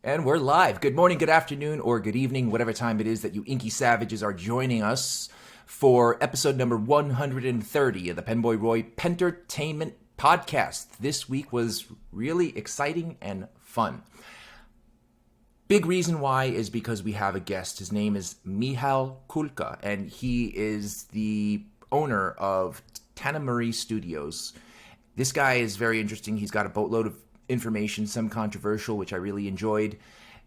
And we're live. Good morning, good afternoon, or good evening, whatever time it is that you inky savages are joining us for episode number 130 of the PenBoyRoy Pentertainment Podcast. This week was really exciting and fun. Big reason why is because we have a guest. His name is Michal Kulka, and he is the owner of Tamenuri Studios. This guy is very interesting. He's got a boatload of information, some controversial, which I really enjoyed.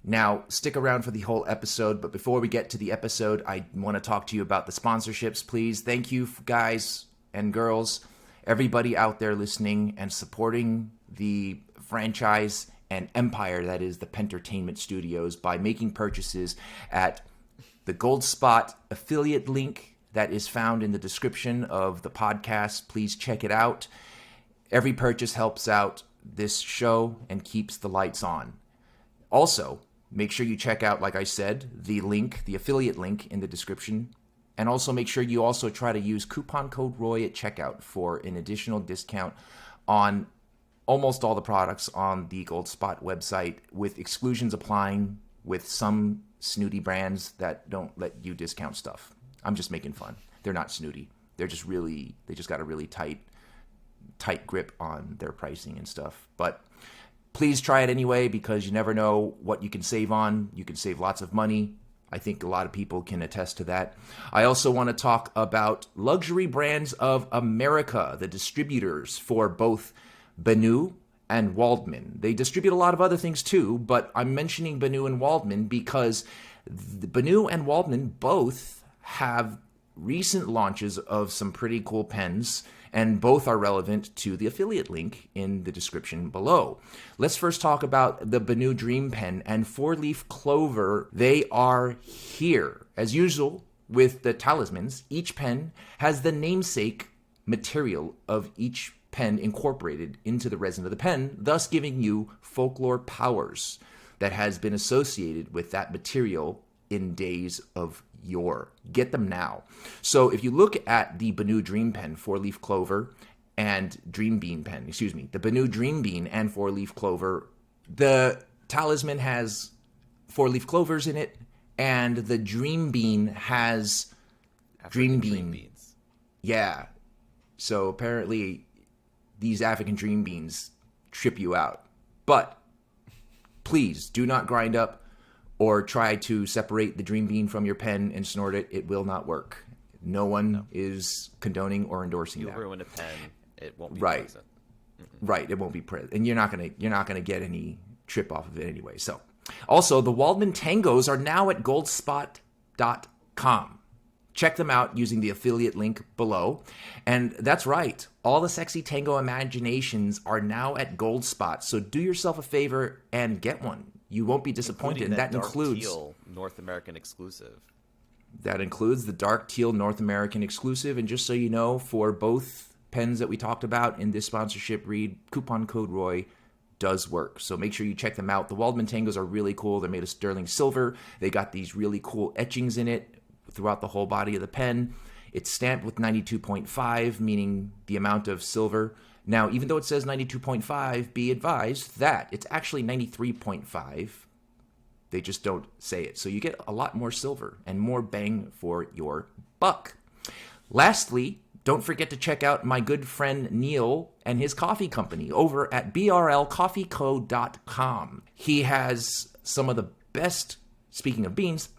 Now, stick around for the whole episode, but before we get to the episode, I want to talk to you about the sponsorships, please. Thank you, guys and girls, everybody out there listening and supporting the franchise and empire that is the Pentertainment Studios by making purchases at the Goldspot affiliate link that is found in the description of the podcast. Please check it out. Every purchase helps out this show and keeps the lights on. Also, make sure you check out, like I said, the link, the affiliate link in the description. And also make sure you also try to use coupon code ROY at checkout for an additional discount on almost all the products on the Goldspot website, with exclusions applying with some snooty brands that don't let you discount stuff. I'm just making fun. They're not snooty. They just got a really tight grip on their pricing and stuff. But please try it anyway, because you never know what you can save on. You can save lots of money. I think a lot of people can attest to that. I also want to talk about Luxury Brands of America, the distributors for both Benu and Waldmann. They distribute a lot of other things too, but I'm mentioning Benu and Waldmann because Benu and Waldmann both have recent launches of some pretty cool pens, and both are relevant to the affiliate link in the description below. Let's first talk about the Benu Dream Pen and 4-leaf Clover. They are here. As usual with the Talismans, each pen has the namesake material of each pen incorporated into the resin of the pen, thus giving you folklore powers that has been associated with that material in days of yore. Get them now. So if you look at the Benu Dream Pen, 4-leaf Clover, and Dream Bean pen, the Benu Dream Bean and 4-leaf Clover, the Talisman has 4-leaf clovers in it, and the Dream Bean has Dream beans. Yeah. So apparently these African Dream Beans trip you out. But please do not grind up or try to separate the Dream Bean from your pen and snort it. It will not work. No one is condoning or endorsing that. You'll ruin a pen. It won't be right. present. Mm-hmm. Right. It won't be present, and you're not gonna get any trip off of it anyway. So, also the Waldmann Tangos are now at Goldspot.com. Check them out using the affiliate link below. And that's right, all the sexy tango imaginations are now at Goldspot. So do yourself a favor and get one. You won't be disappointed. And that Dark includes Teal North American exclusive. That includes the Dark Teal North American exclusive. And just so you know, for both pens that we talked about in this sponsorship read, coupon code ROY does work. So make sure you check them out. The Waldmann Tangos are really cool. They're made of sterling silver. They got these really cool etchings in it throughout the whole body of the pen. It's stamped with 92.5, meaning the amount of silver. Now, even though it says 92.5, be advised that it's actually 93.5. They just don't say it. So you get a lot more silver and more bang for your buck. Lastly, don't forget to check out my good friend Neil and his coffee company over at brlcoffeeco.com. He has some of the best, speaking of beans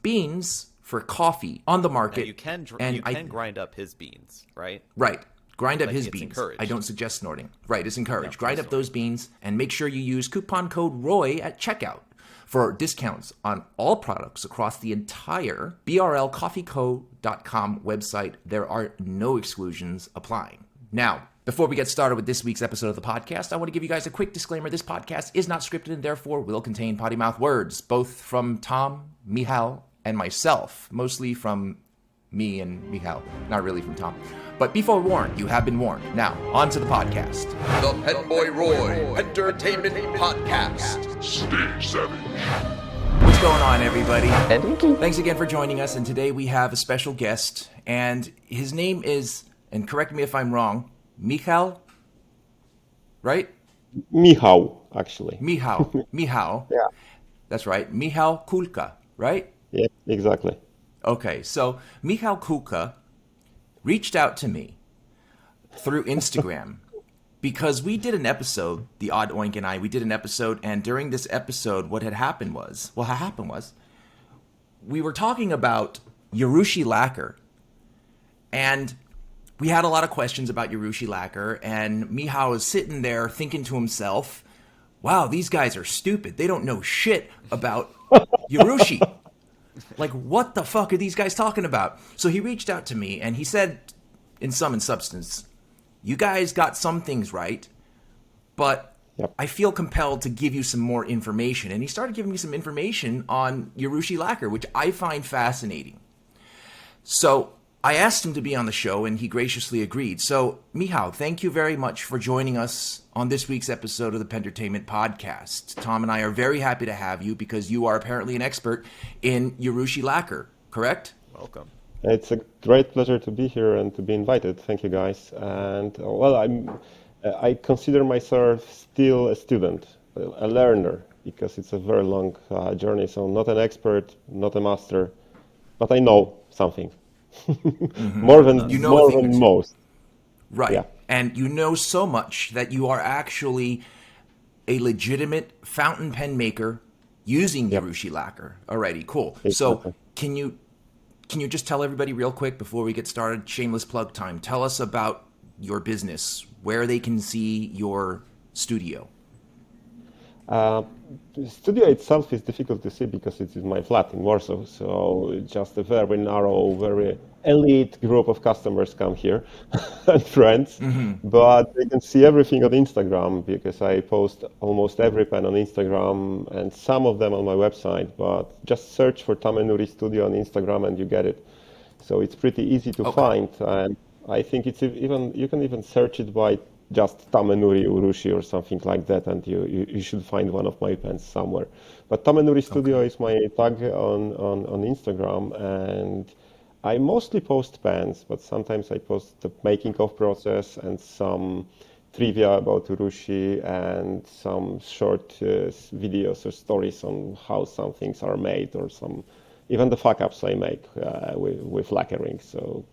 for coffee on the market. Now you can grind up his beans, right? Right. Grind up Like, his it's beans. encouraged. I don't suggest snorting. Right, it's encouraged. No, Grind up those beans and make sure you use coupon code ROY at checkout for discounts on all products across the entire brlcoffeeco.com website. There are no exclusions applying. Now, before we get started with this week's episode of the podcast, I want to give you guys a quick disclaimer. This podcast is not scripted and therefore will contain potty mouth words, both from Tom, Michal, and myself, mostly from me and Michal, not really from Tom. But be forewarned, you have been warned. Now, on to the podcast. The PenBoyRoy Entertainment Podcast. Stay savage. What's going on, everybody? Thanks again for joining us, and today we have a special guest, and his name is, and correct me if I'm wrong, Michal, right? Michal, actually. Michal. Yeah. That's right. Michal Kulka, right? Yeah, exactly. Okay, so Michal Kulka reached out to me through Instagram because we did an episode, the Odd Oink and I, we did an episode, and during this episode, what happened was, we were talking about Urushi lacquer, and we had a lot of questions about Urushi lacquer, and Michal was sitting there thinking to himself, wow, these guys are stupid. They don't know shit about Urushi. Like, what the fuck are these guys talking about? So he reached out to me, and he said, in sum and substance, you guys got some things right, but I feel compelled to give you some more information. And he started giving me some information on Urushi lacquer, which I find fascinating. So I asked him to be on the show, and he graciously agreed. So, Michal, thank you very much for joining us on this week's episode of the PenTertainment Podcast. Tom and I are very happy to have you because you are apparently an expert in Urushi lacquer, correct? Welcome. It's a great pleasure to be here and to be invited. Thank you, guys. And well, I consider myself still a student, a learner, because it's a very long journey. So not an expert, not a master, but I know something. more than most. Right. Yeah. And you know so much that you are actually a legitimate fountain pen maker using Urushi lacquer. Alrighty, cool. Exactly. So can you just tell everybody real quick before we get started, shameless plug time, tell us about your business, where they can see your studio. The studio itself is difficult to see because it is my flat in Warsaw, so just a very narrow, very elite group of customers come here and friends, but they can see everything on Instagram because I post almost every pen on Instagram and some of them on my website, but just search for Tamenuri Studio on Instagram and you get it. So it's pretty easy to find, and I think it's even you can even search it by just Tamenuri Urushi or something like that, and you should find one of my pens somewhere. But Tamenuri Studio is my tag on Instagram, and I mostly post pens, but sometimes I post the making of process and some trivia about Urushi and some short videos or stories on how some things are made or some even the fuck-ups I make with lacquering. So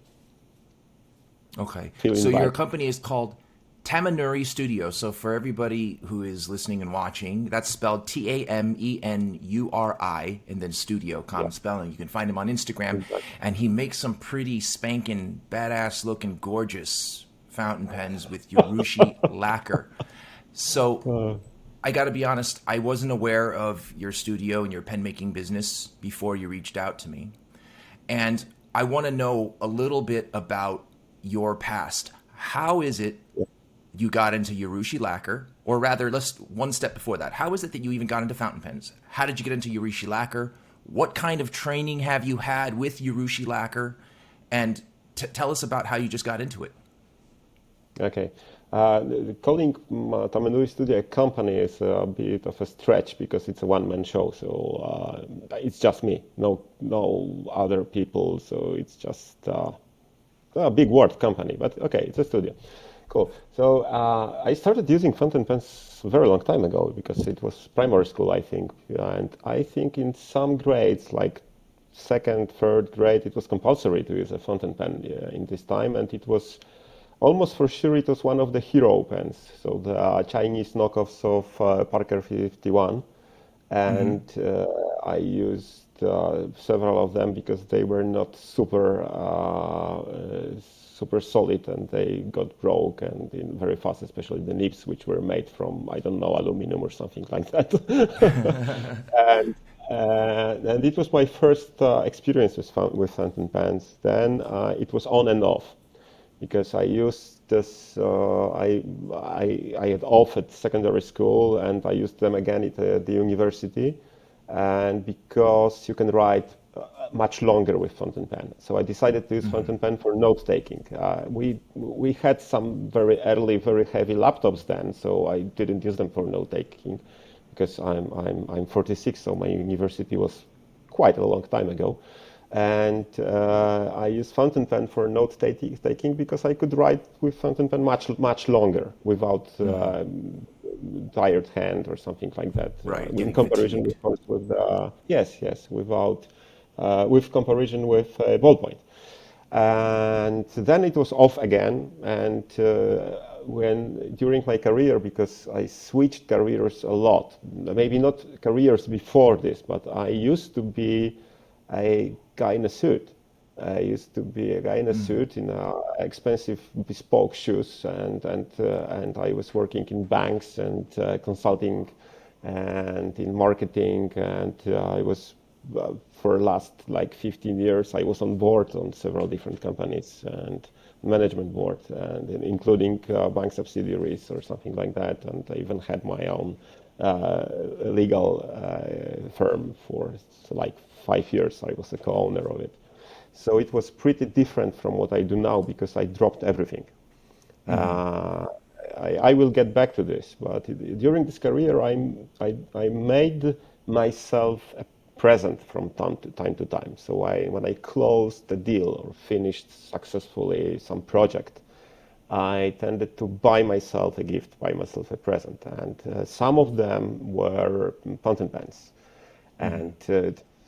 so your company is called Tamenuri Studio. So for everybody who is listening and watching, that's spelled Tamenuri and then studio, common spelling. You can find him on Instagram, and he makes some pretty spanking, badass looking, gorgeous fountain pens with Urushi lacquer. So I got to be honest, I wasn't aware of your studio and your pen making business before you reached out to me. And I want to know a little bit about your past. How is it you got into Urushi lacquer, or rather, let's one step before that. How is it that you even got into fountain pens? How did you get into Urushi lacquer? What kind of training have you had with Urushi lacquer? And tell us about how you just got into it. Okay. Calling Tamenuri Studio a company is a bit of a stretch because it's a one-man show. So it's just me, no other people. So it's just a big word company, but okay, it's a studio. Cool. So I started using fountain pens a very long time ago because it was primary school, I think. And I think in some grades, like second, third grade, it was compulsory to use a fountain pen in this time. And it was almost for sure it was one of the hero pens. So the Chinese knockoffs of Parker 51. And I used several of them because they were not super solid and they got broke and very fast, especially the nibs, which were made from, I don't know, aluminum or something like that. and it was my first experience with fountain pens. Then it was on and off because I used this, I had off at secondary school and I used them again at the university. And because you can write much longer with fountain pen. So I decided to use fountain pen for note taking. We had some very early, very heavy laptops then, so I didn't use them for note taking because I'm 46, so my university was quite a long time ago. And I use fountain pen for note taking because I could write with fountain pen much longer without tired hand or something like that. Right, In getting comparison, fatigued. of course, with without with comparison with ballpoint. And then it was off again. And when during my career, because I switched careers a lot, maybe not careers before this, but I used to be a guy in a suit. I used to be a guy in a suit in expensive bespoke shoes, and I was working in banks and consulting and in marketing, and I was for the last like 15 years I was on board on several different companies and management board, and including bank subsidiaries or something like that, and I even had my own legal firm for like 5 years. I was a co-owner of it. So it was pretty different from what I do now because I dropped everything. I will get back to this, but during this career, I made myself a present from time to time. So when I closed a deal or finished successfully some project, I tended to buy myself a gift, buy myself a present, and some of them were fountain pens. And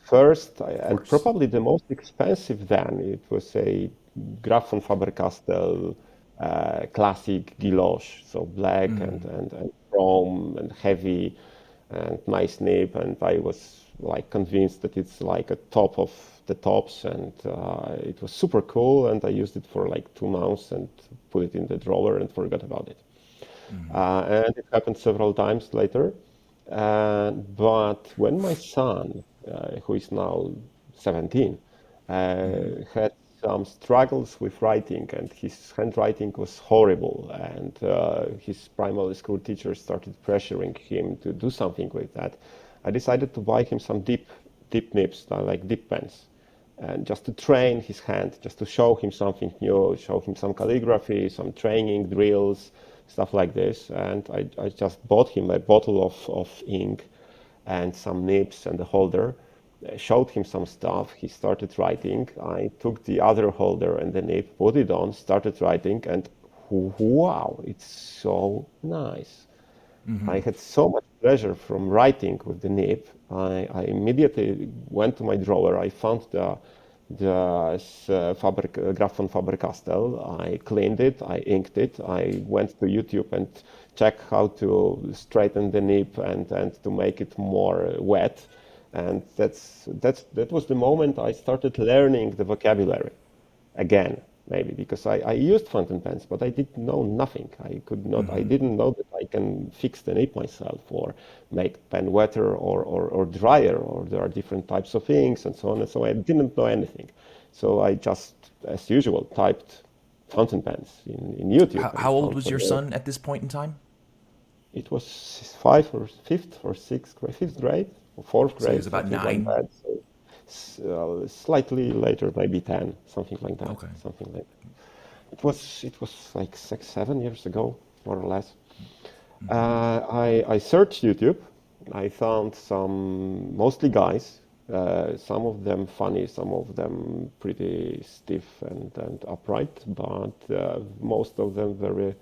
first, and probably the most expensive then, it was a Graf von Faber-Castell classic guilloche, so black and chrome and heavy and nice nib. And I was like convinced that it's like a top of the tops, and it was super cool. And I used it for like 2 months and put it in the drawer and forgot about it. And it happened several times later. But when my son, who is now 17, had some struggles with writing, and his handwriting was horrible, and his primary school teacher started pressuring him to do something with that, I decided to buy him some deep nibs, like deep pens, and just to train his hand, just to show him something new, show him some calligraphy, some training drills, stuff like this. And I just bought him a bottle of ink and some nibs and a holder, showed him some stuff. He started writing. I took the other holder and the nib, put it on, started writing, and wow, it's so nice. I had so much pleasure from writing with the nib. I immediately went to my drawer. I found the Graf von Faber-Castell. I cleaned it. I inked it. I went to YouTube and checked how to straighten the nib and to make it more wet. And that was the moment I started learning the vocabulary again, maybe because I used fountain pens, but I did know nothing. I didn't know that I can fix the nib myself or make pen wetter or drier, or there are different types of inks and so on and so on. I didn't know anything. So I just, as usual, typed fountain pens in YouTube. How old was your son at this point in time? It was fifth grade or fourth grade. So he was about 9. Like that. So, slightly later, maybe 10, something like that. Okay. Something like that. It was like 6-7 years ago, more or less. I searched YouTube. I found some mostly guys, some of them funny, some of them pretty stiff and upright, but most of them very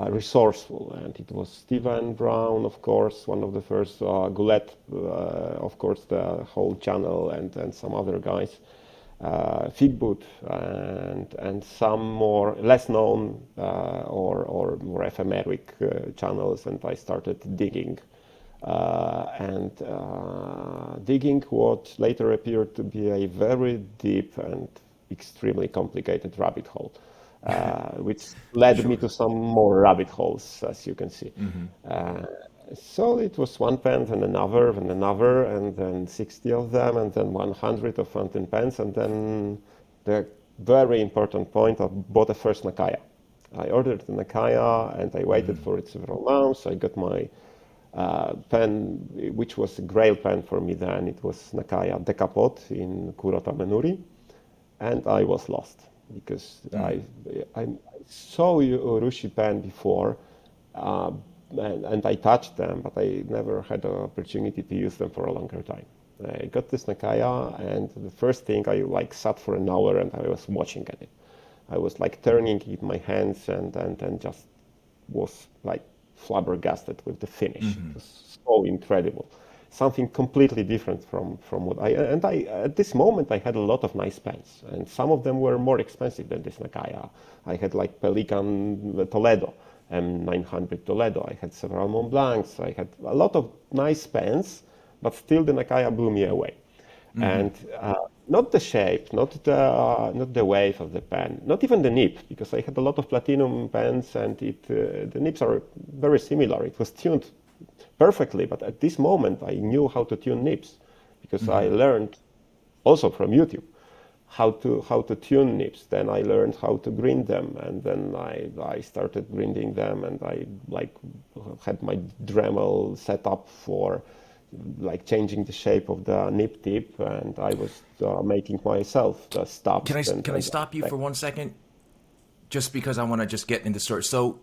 resourceful. And it was Stephen Brown, of course, one of the first, Goulet, of course, the whole channel, and some other guys, Figboot, and some more less known or more ephemeric channels. And I started digging digging what later appeared to be a very deep and extremely complicated rabbit hole. Which led me to some more rabbit holes, as you can see. So it was one pen, then another, and then 60 of them, and then 100 of fountain pens, and then the very important point, I bought a first Nakaya. I ordered the Nakaya, and I waited for it several months. I got my pen, which was a grail pen for me then. It was Nakaya Decapot in Kuro Tamenuri, and I was lost. Because I saw Urushi Pen before, and I touched them, but I never had the opportunity to use them for a longer time. I got this Nakaya, and the first thing I sat for an hour and I was watching at it. I was turning it in my hands and just was flabbergasted with the finish. It was so incredible. Something completely different from what I at this moment I had a lot of nice pens, and some of them were more expensive than this Nakaya. I had like Pelikan Toledo, M900 Toledo. I had several Mont Blancs. I had a lot of nice pens, but still the Nakaya blew me away. And not the shape, not the wave of the pen, not even the nib, because I had a lot of platinum pens, and the nibs are very similar. It was tuned perfectly, but at this moment I knew how to tune nibs, because I learned also from YouTube how to tune nibs. Then I learned how to grind them, and then I started grinding them, and I had my Dremel set up for changing the shape of the nib tip, and I was making myself the stops. Can I stop you for 1 second? Just because I want to just get into story. So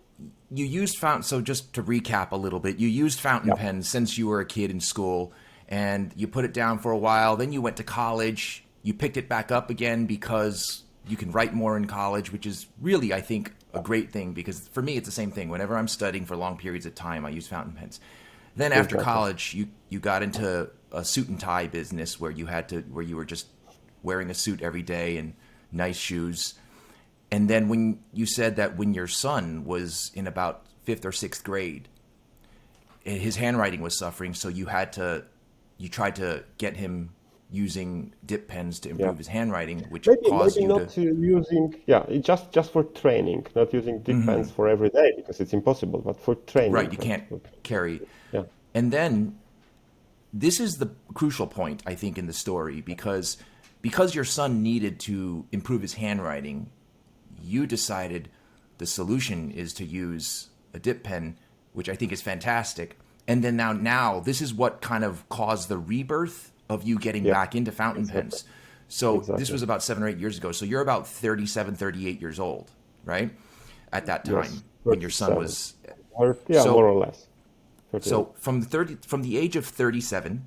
you used fountain. So just to recap a little bit, you used fountain pens since you were a kid in school, and you put it down for a while. Then you went to college. You picked it back up again because you can write more in college, which is really, I think, a great thing, because for me, it's the same thing. Whenever I'm studying for long periods of time, I use fountain pens. Then after college, you got into a suit and tie business where you were just wearing a suit every day and nice shoes. And then when you said that when your son was in about 5th or 6th grade, his handwriting was suffering, so you tried to get him using dip pens to improve his handwriting, which caused you not to using just for training, not using dip pens for every day, because it's impossible, but for training. Right, you can't carry. Yeah. And then this is the crucial point, I think, in the story, because your son needed to improve his handwriting, you decided the solution is to use a dip pen, which I think is fantastic. And then now this is what kind of caused the rebirth of you getting back into fountain pens. So this was about 7 or 8 years ago. So you're about 37, 38 years old, right? At that time, when your son was... more or less. 38. So from the age of 37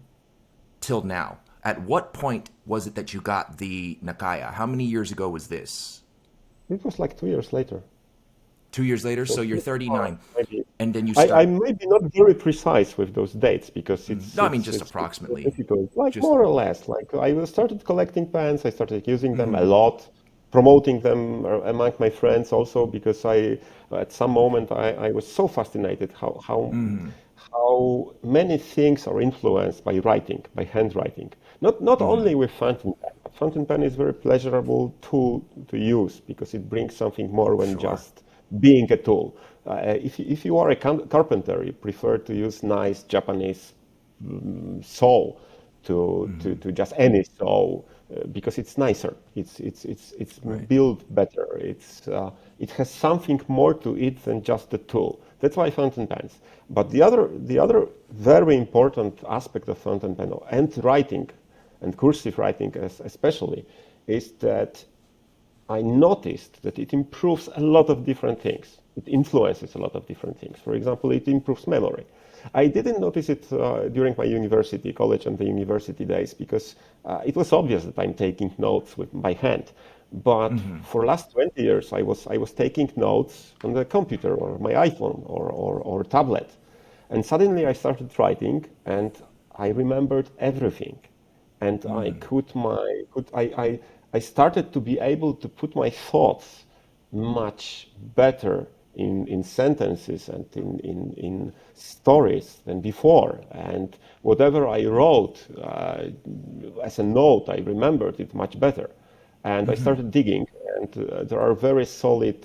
till now, at what point was it that you got the Nakaya? How many years ago was this? It was like 2 years later. 2 years later, so you're 39. Maybe. And then you I may be not very precise with those dates, because it's... No, I mean just approximately. Difficult. More or less. I started collecting pens, I started using them a lot, promoting them among my friends also, because at some moment I was so fascinated how many things are influenced by writing, by handwriting. Not only with fountain pen. Fountain pen is a very pleasurable tool to use, because it brings something more than just being a tool. If you are a carpenter, you prefer to use nice Japanese saw to just any saw, because it's nicer. It's built better. It has something more to it than just a tool. That's why fountain pens. But the other very important aspect of fountain pen and writing, and cursive writing especially, is that I noticed that it improves a lot of different things. It influences a lot of different things. For example, it improves memory. I didn't notice it during my college and the university days, because it was obvious that I'm taking notes by hand. But for last 20 years, I was taking notes on the computer or my iPhone or tablet. And suddenly I started writing, and I remembered everything. And I started to be able to put my thoughts much better in sentences and in stories than before. And whatever I wrote as a note, I remembered it much better. And I started digging, and there are very solid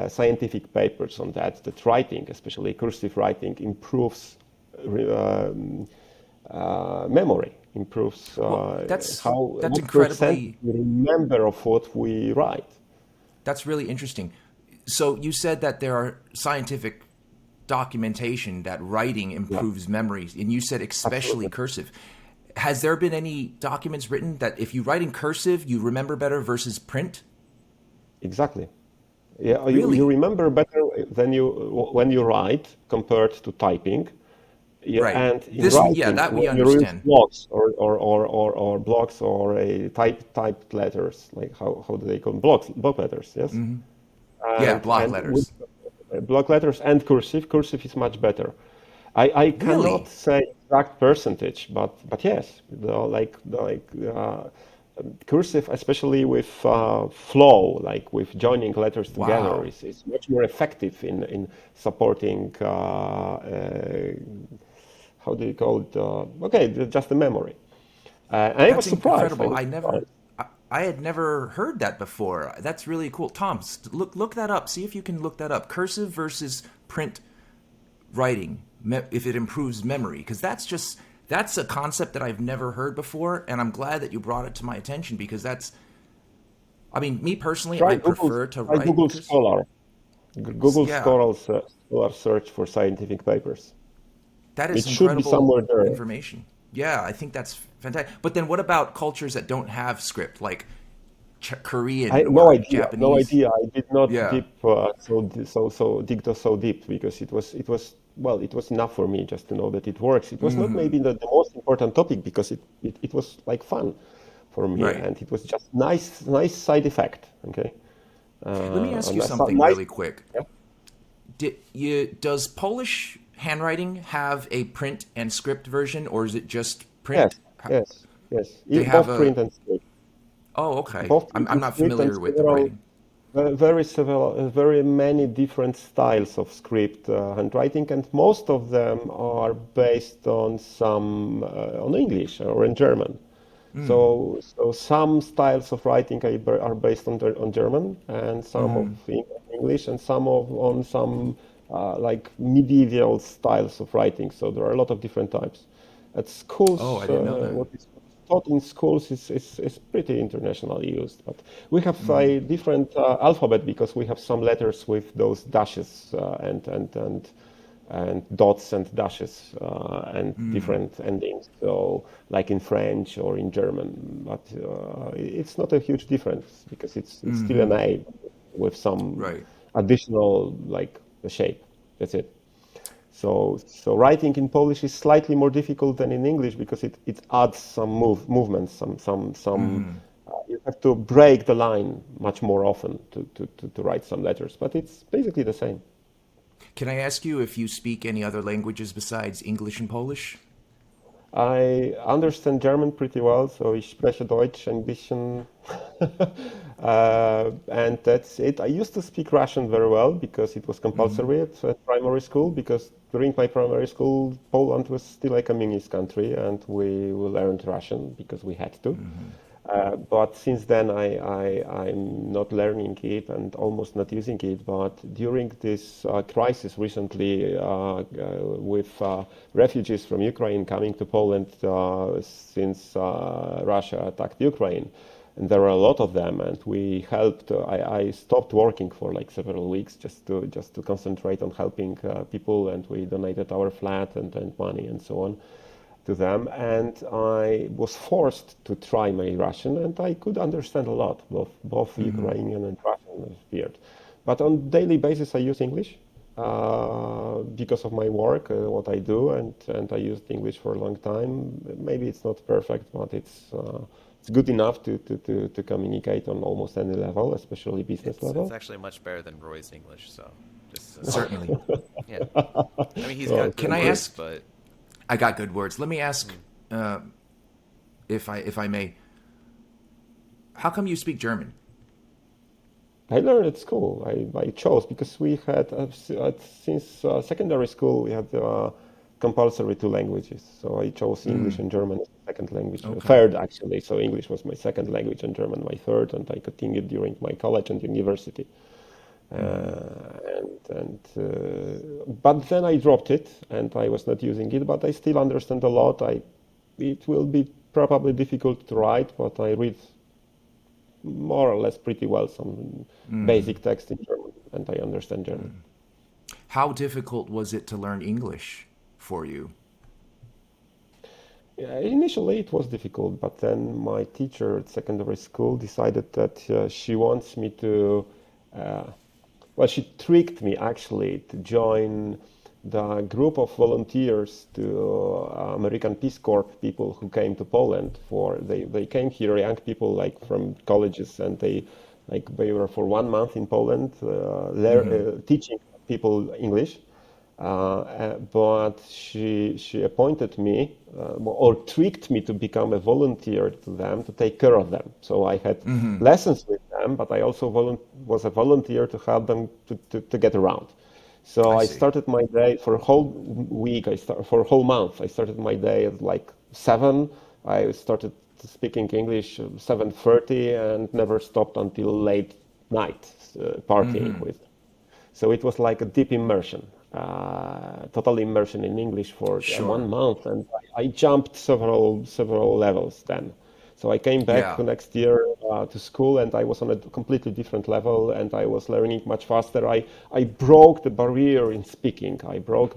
scientific papers on that writing, especially cursive writing, improves memory. Improves that's what incredibly we remember of what we write. That's really interesting. So you said that there are scientific documentation that writing improves memories, and you said especially cursive. Has there been any documents written that if you write in cursive, you remember better versus print? Exactly. Yeah, really? you remember better when you write compared to typing. Yeah, right. And that we understand. Blocks or blocks or a typed letters, like how do they call them? Block letters? Yes. Block letters. block letters and cursive. Cursive is much better. I cannot Really? say exact percentage, but yes, cursive, especially with flow, like with joining letters together, Wow. is much more effective in supporting. How do you call it? Just the memory. And I was That's surprised. I incredible. was surprised. I had never heard that before. That's really cool. Tom, look that up. See if you can look that up. Cursive versus print writing, if it improves memory, because that's a concept that I've never heard before, and I'm glad that you brought it to my attention because I mean, me personally, Try I Google, prefer to try write Google cursive. Scholar. Google Yeah, Scholar search for scientific papers. that It is should be incredible somewhere there. information. Yeah, I think that's fantastic. But then what about cultures that don't have script, like I Korean no or idea, no Japanese? idea. I did not Yeah. deep so deep because it was enough for me just to know that it works. It was not maybe the most important topic because it was like fun for me Right. and it was just nice side effect. Okay, Let me ask a you nice, something nice really quick. yeah. Does Polish handwriting have a print and script version, or is it just Yes, print? yes. They have Both a. print and script, Oh, okay. both I'm print I'm and not script, and familiar with the writing. very many different styles of script handwriting, and most of them are based on some on English or in German. So some styles of writing are based on German, and some of English, and on some like medieval styles of writing. So there are a lot of different types. At Oh, schools, I didn't know that. what is taught in schools is pretty internationally used. But we have a different alphabet because we have some letters with those dashes and dots and dashes and different endings. So, like in French or in German, but it's not a huge difference because it's still an A with some Right. additional like a shape. That's it. So writing in Polish is slightly more difficult than in English because it adds some movements, some. You have to break the line much more often to write some letters, but it's basically the same. Can I ask you if you speak any other languages besides English and Polish? I understand German pretty well, so ich spreche Deutsch ein bisschen. And that's it. I used to speak Russian very well because it was compulsory at primary school, because during my primary school, Poland was still a communist country and we learned Russian because we had to. But since then, I'm not learning it and almost not using it. But during this crisis recently, with refugees from Ukraine coming to Poland since Russia attacked Ukraine, and there were a lot of them, and we helped. I stopped working for like several weeks just to concentrate on helping people, and we donated our flat and money and so on to them, and I was forced to try my Russian, and I could understand a lot, both Ukrainian and Russian was weird. But on daily basis, I use English because of my work, what I do, and I used English for a long time. Maybe it's not perfect, but it's good enough to communicate on almost any level, especially business It's level. actually much better than Roy's English. So just Certainly. yeah. I mean, he's Oh, got Can good I words, ask? but I got good words. Let me ask, if I may. How come you speak German? I learned at school. I chose because we had since secondary school we had compulsory two languages. So I chose English and German as a second language, Okay. third actually. So English was my second language and German my third, and I continued during my college and university. But then I dropped it and I was not using it. But I still understand a lot. It will be probably difficult to write, but I read more or less pretty well some basic text in German, and I understand German. How difficult was it to learn English for you? Yeah, initially it was difficult, but then my teacher at secondary school decided that she wants me to, uh, well, she tricked me actually to join the group of volunteers to American Peace Corps people who came to Poland they came here, young people like from colleges, and they were for 1 month in Poland teaching people English. But she appointed me or tricked me to become a volunteer to them to take care of them. So I had lessons with them, but I also was a volunteer to help them to get around. So I started my day for a whole week. For a whole month. I started my day at like 7. I started speaking English 7:30 and never stopped until late night partying with them. So it was like a deep immersion. Total immersion in English for 1 month, and I jumped several levels then. So I came back the next year to school, and I was on a completely different level, and I was learning much faster. I broke the barrier in speaking. I broke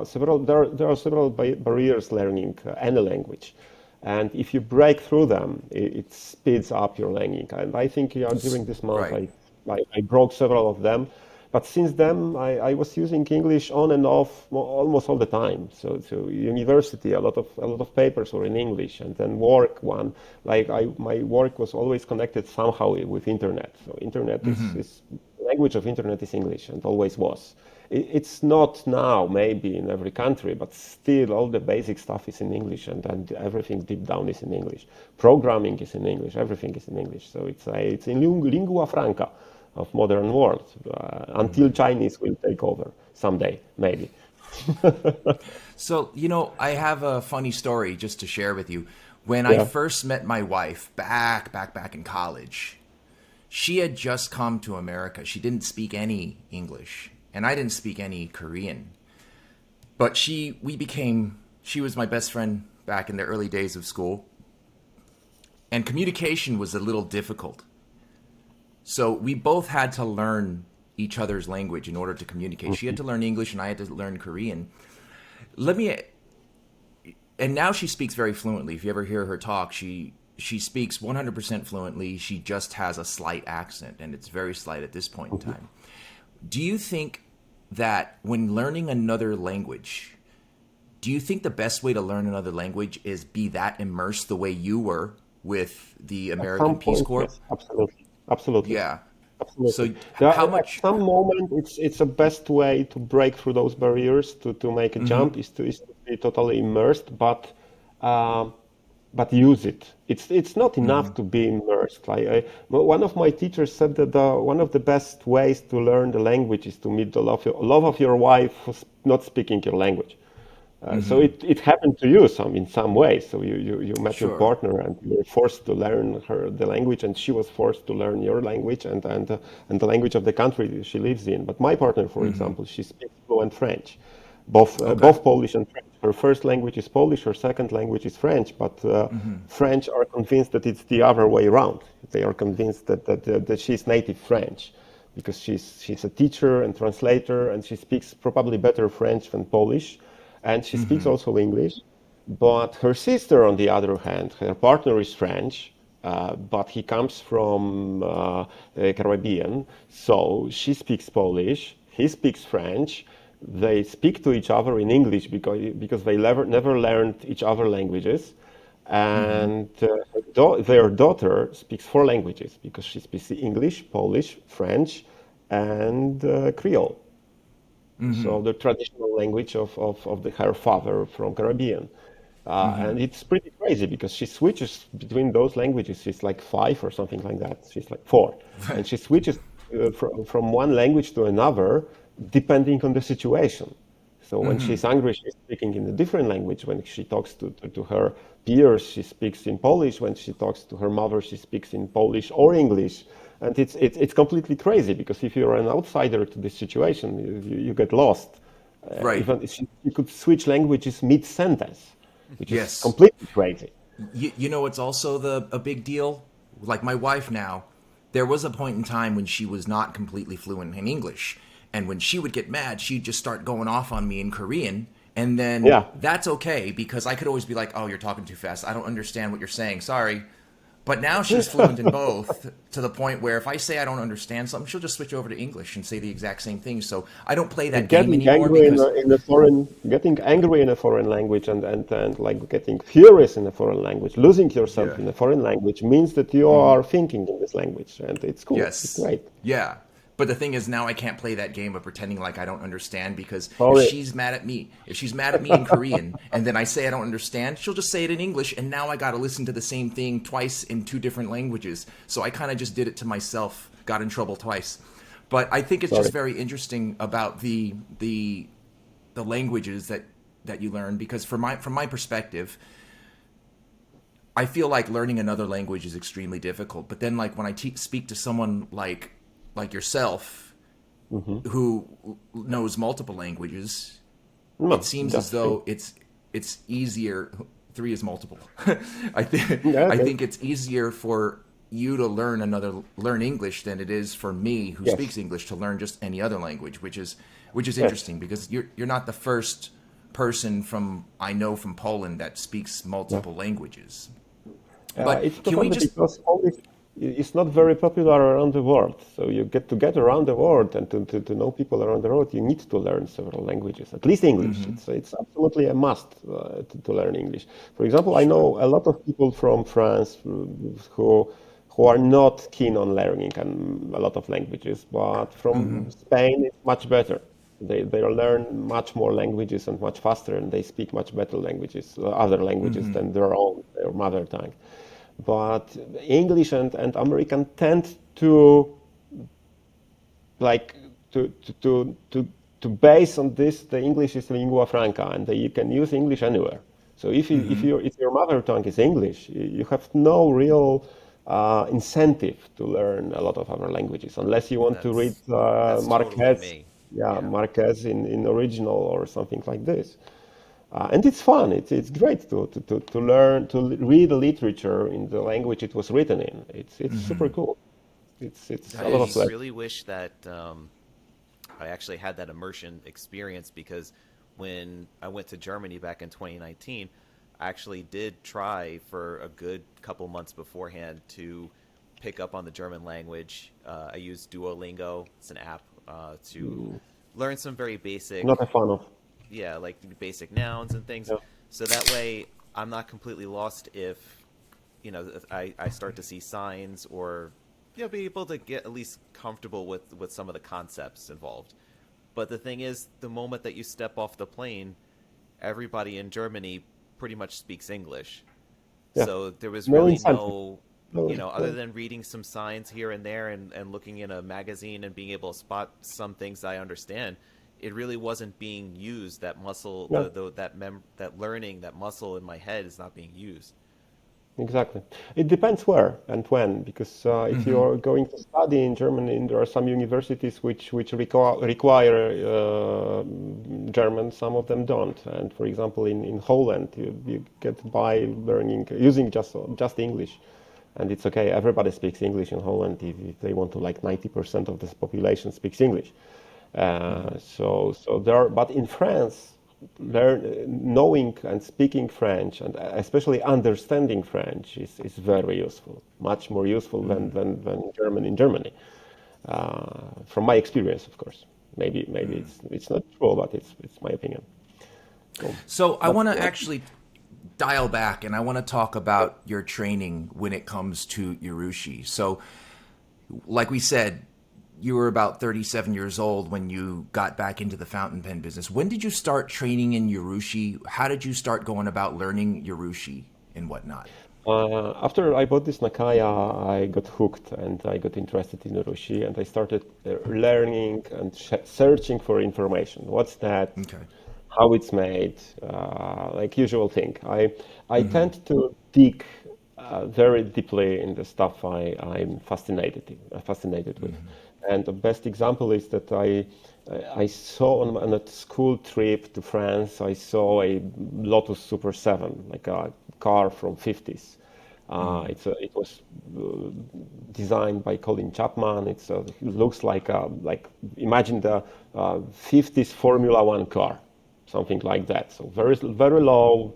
several. There are several barriers learning any language, and if you break through them, it speeds up your learning. And I think during this month, I broke several of them. But since then, I was using English on and off almost all the time. So university, a lot of papers were in English, and then work one. My work was always connected somehow with internet. So internet is language of internet is English, and always was. It's not now maybe in every country, but still all the basic stuff is in English, and everything deep down is in English. Programming is in English. Everything is in English. So it's in lingua franca of modern world, until Chinese will take over someday, maybe. So, I have a funny story just to share with you. When I first met my wife back in college, she had just come to America. She didn't speak any English, and I didn't speak any Korean. But she was my best friend back in the early days of school. And communication was a little difficult. So we both had to learn each other's language in order to communicate. She had to learn English and I had to learn Korean. And now she speaks very fluently. If you ever hear her talk, she speaks 100% fluently. She just has a slight accent, and it's very slight at this point in time. Do you think that when learning another language, do you think the best way to learn another language is be that immersed the way you were with the American Peace Corps? Yes, absolutely. Yeah. Absolutely. So how much? At some moment, it's the best way to break through those barriers to make a jump is to be totally immersed, but use it. It's not enough to be immersed. One of my teachers said that one of the best ways to learn the language is to meet the love of your wife who's not speaking your language. So it happened to you in some way. So you met your partner and you were forced to learn the language, and she was forced to learn your language and the language of the country she lives in. But my partner, for example, she speaks fluent French, both Polish and French. Her first language is Polish, her second language is French, but French are convinced that it's the other way around. They are convinced that she's native French, because she's a teacher and translator, and she speaks probably better French than Polish. And she speaks also English, but her sister, on the other hand, her partner is French, but he comes from the Caribbean, so she speaks Polish, he speaks French. They speak to each other in English because they never learned each other languages, and their daughter speaks 4 languages because she speaks English, Polish, French, and Creole. So the traditional language of her father from Caribbean. And it's pretty crazy because she switches between those languages. She's like 5 or something like that. She's like 4. And she switches from one language to another depending on the situation. So when she's angry, she's speaking in a different language. When she talks to her peers, she speaks in Polish. When she talks to her mother, she speaks in Polish or English. And it's completely crazy because if you're an outsider to this situation, you get lost. Even you could switch languages mid-sentence, which is completely crazy. It's also a big deal. Like my wife now, there was a point in time when she was not completely fluent in English. And when she would get mad, she'd just start going off on me in Korean. And then that's okay because I could always be like, oh, you're talking too fast. I don't understand what you're saying. Sorry. But now she's fluent in both to the point where if I say I don't understand something, she'll just switch over to English and say the exact same thing. So I don't play that game anymore. Getting angry in a foreign language and like getting furious in a foreign language, losing yourself in a foreign language means that you are thinking in this language, and it's cool. It's great. Yeah. But the thing is, now I can't play that game of pretending like I don't understand, because Sorry. if she's mad at me in Korean, and then I say I don't understand, she'll just say it in English, and now I got to listen to the same thing twice in two different languages. So I kind of just did it to myself, got in trouble twice. But I think it's just very interesting about the languages that you learn, because from my perspective, I feel like learning another language is extremely difficult. But then, like, when I speak to someone like yourself, who knows multiple languages, it seems as though it's easier. 3 is multiple. I think it's easier for you to learn English than it is for me, who speaks English, to learn just any other language, which is interesting, because you're not the first person I know from Poland that speaks multiple languages. But it's can we just? because Polish is not very popular around the world. So you get around the world, and to know people around the world, you need to learn several languages, at least English. It's absolutely a must to learn English. For example, I know a lot of people from France who are not keen on learning a lot of languages, but from Spain it's much better. They learn much more languages and much faster, and they speak much better languages, other languages than their mother tongue. But English and American tend to base on this. The English is lingua franca, and you can use English anywhere. So if your mother tongue is English, you have no real incentive to learn a lot of other languages, unless you want to read Marquez. Totally me. Marquez in original or something like this. And it's fun. It's great to learn to read the literature in the language it was written in. It's super cool. It's a lot of I fun. really wish that I actually had that immersion experience, because when I went to Germany back in 2019, I actually did try for a good couple months beforehand to pick up on the German language. I used Duolingo. It's an app to learn some very basic. Not a fan of. Yeah, like basic nouns and things. Yeah. So that way I'm not completely lost if I start to see signs, or be able to get at least comfortable with some of the concepts involved. But the thing is, the moment that you step off the plane, everybody in Germany pretty much speaks English. Yeah. So there was No really incentive. other than reading some signs here and there and looking in a magazine and being able to spot some things I understand, it really wasn't being used. That muscle, that learning, that muscle in my head is not being used. Exactly. It depends where and when, because if you're going to study in Germany, there are some universities which require German. Some of them don't. And for example, in Holland, you get by using just English. And it's okay. Everybody speaks English in Holland. If they want to, like 90% of this population speaks English. So there are, but in France, knowing and speaking French, and especially understanding French, is very useful. Much more useful than German in Germany. From my experience, of course. Maybe it's not true, but it's my opinion. So I want to actually dial back, and I want to talk about your training when it comes to Urushi. So, like we said, you were about 37 years old when you got back into the fountain pen business. When did you start training in Urushi? How did you start going about learning Urushi and whatnot? After I bought this Nakaya, I got hooked and I got interested in Urushi, and I started learning and searching for information. What's that? Okay. How it's made, like usual thing. I tend to dig very deeply in the stuff I'm fascinated with. And the best example is that I saw on a school trip to France, I saw a Lotus Super 7, like a car from 50s. It was designed by Colin Chapman. It looks like imagine the 50s Formula One car, something like that. So very low,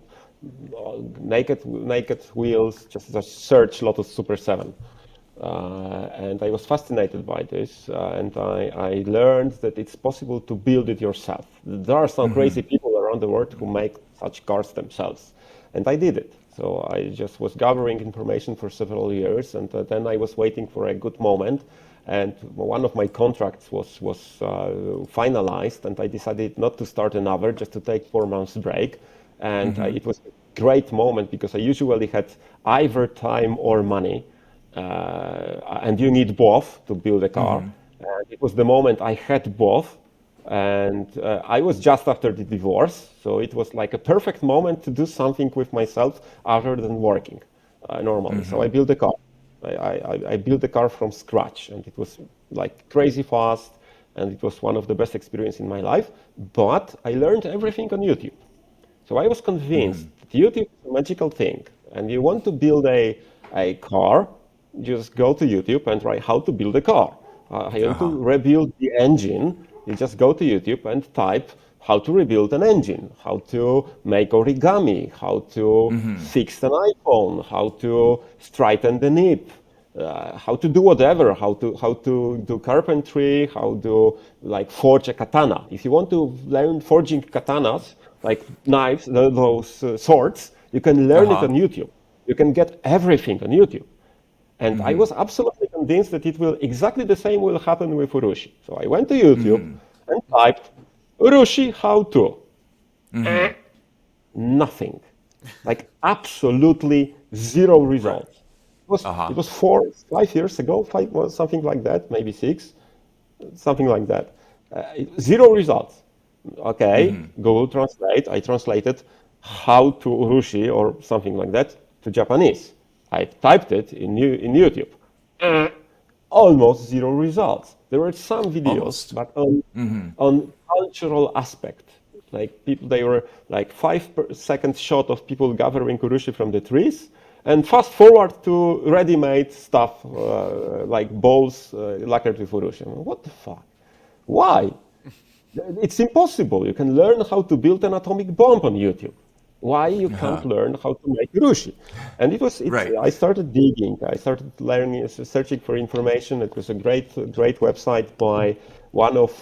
naked wheels. Just search Lotus Super 7. And I was fascinated by this, and I learned that it's possible to build it yourself. There are some crazy people around the world who make such cars themselves, and I did it. So I just was gathering information for several years, and then I was waiting for a good moment, and one of my contracts was finalized, and I decided not to start another, just to take 4 months break. And it was a great moment because I usually had either time or money, and you need both to build a car. And it was the moment I had both, and I was just after the divorce, so it was like a perfect moment to do something with myself other than working normally. So I built a car. I built a car from scratch, and it was like crazy fast, and it was one of the best experiences in my life. But I learned everything on YouTube. So I was convinced that YouTube is a magical thing, and you want to build a car, just go to YouTube and write how to build a car. You want to rebuild the engine, you just go to YouTube and type how to rebuild an engine, how to make origami, how to fix an iPhone, how to straighten the nib, how to do whatever, how to do carpentry, how to like forge a katana. If you want to learn forging katanas, like knives, those swords, you can learn it on YouTube. You can get everything on YouTube. And I was absolutely convinced that it will exactly the same will happen with Urushi. So I went to YouTube and typed Urushi how to. Nothing. Like absolutely zero results. It was 5 years ago, something like that, maybe 6, something like that. Zero results. Okay, Google Translate. I translated how to Urushi or something like that to Japanese. I typed it in YouTube. Almost zero results. There were some videos, but on cultural aspect. Like people, they were like 5-second shot of people gathering urushi from the trees, and fast forward to ready-made stuff like bowls lacquered with urushi. What the fuck? Why? It's impossible. You can learn how to build an atomic bomb on YouTube. Why you can't learn how to make urushi? And I started digging. I started learning, searching for information. It was a great website by one of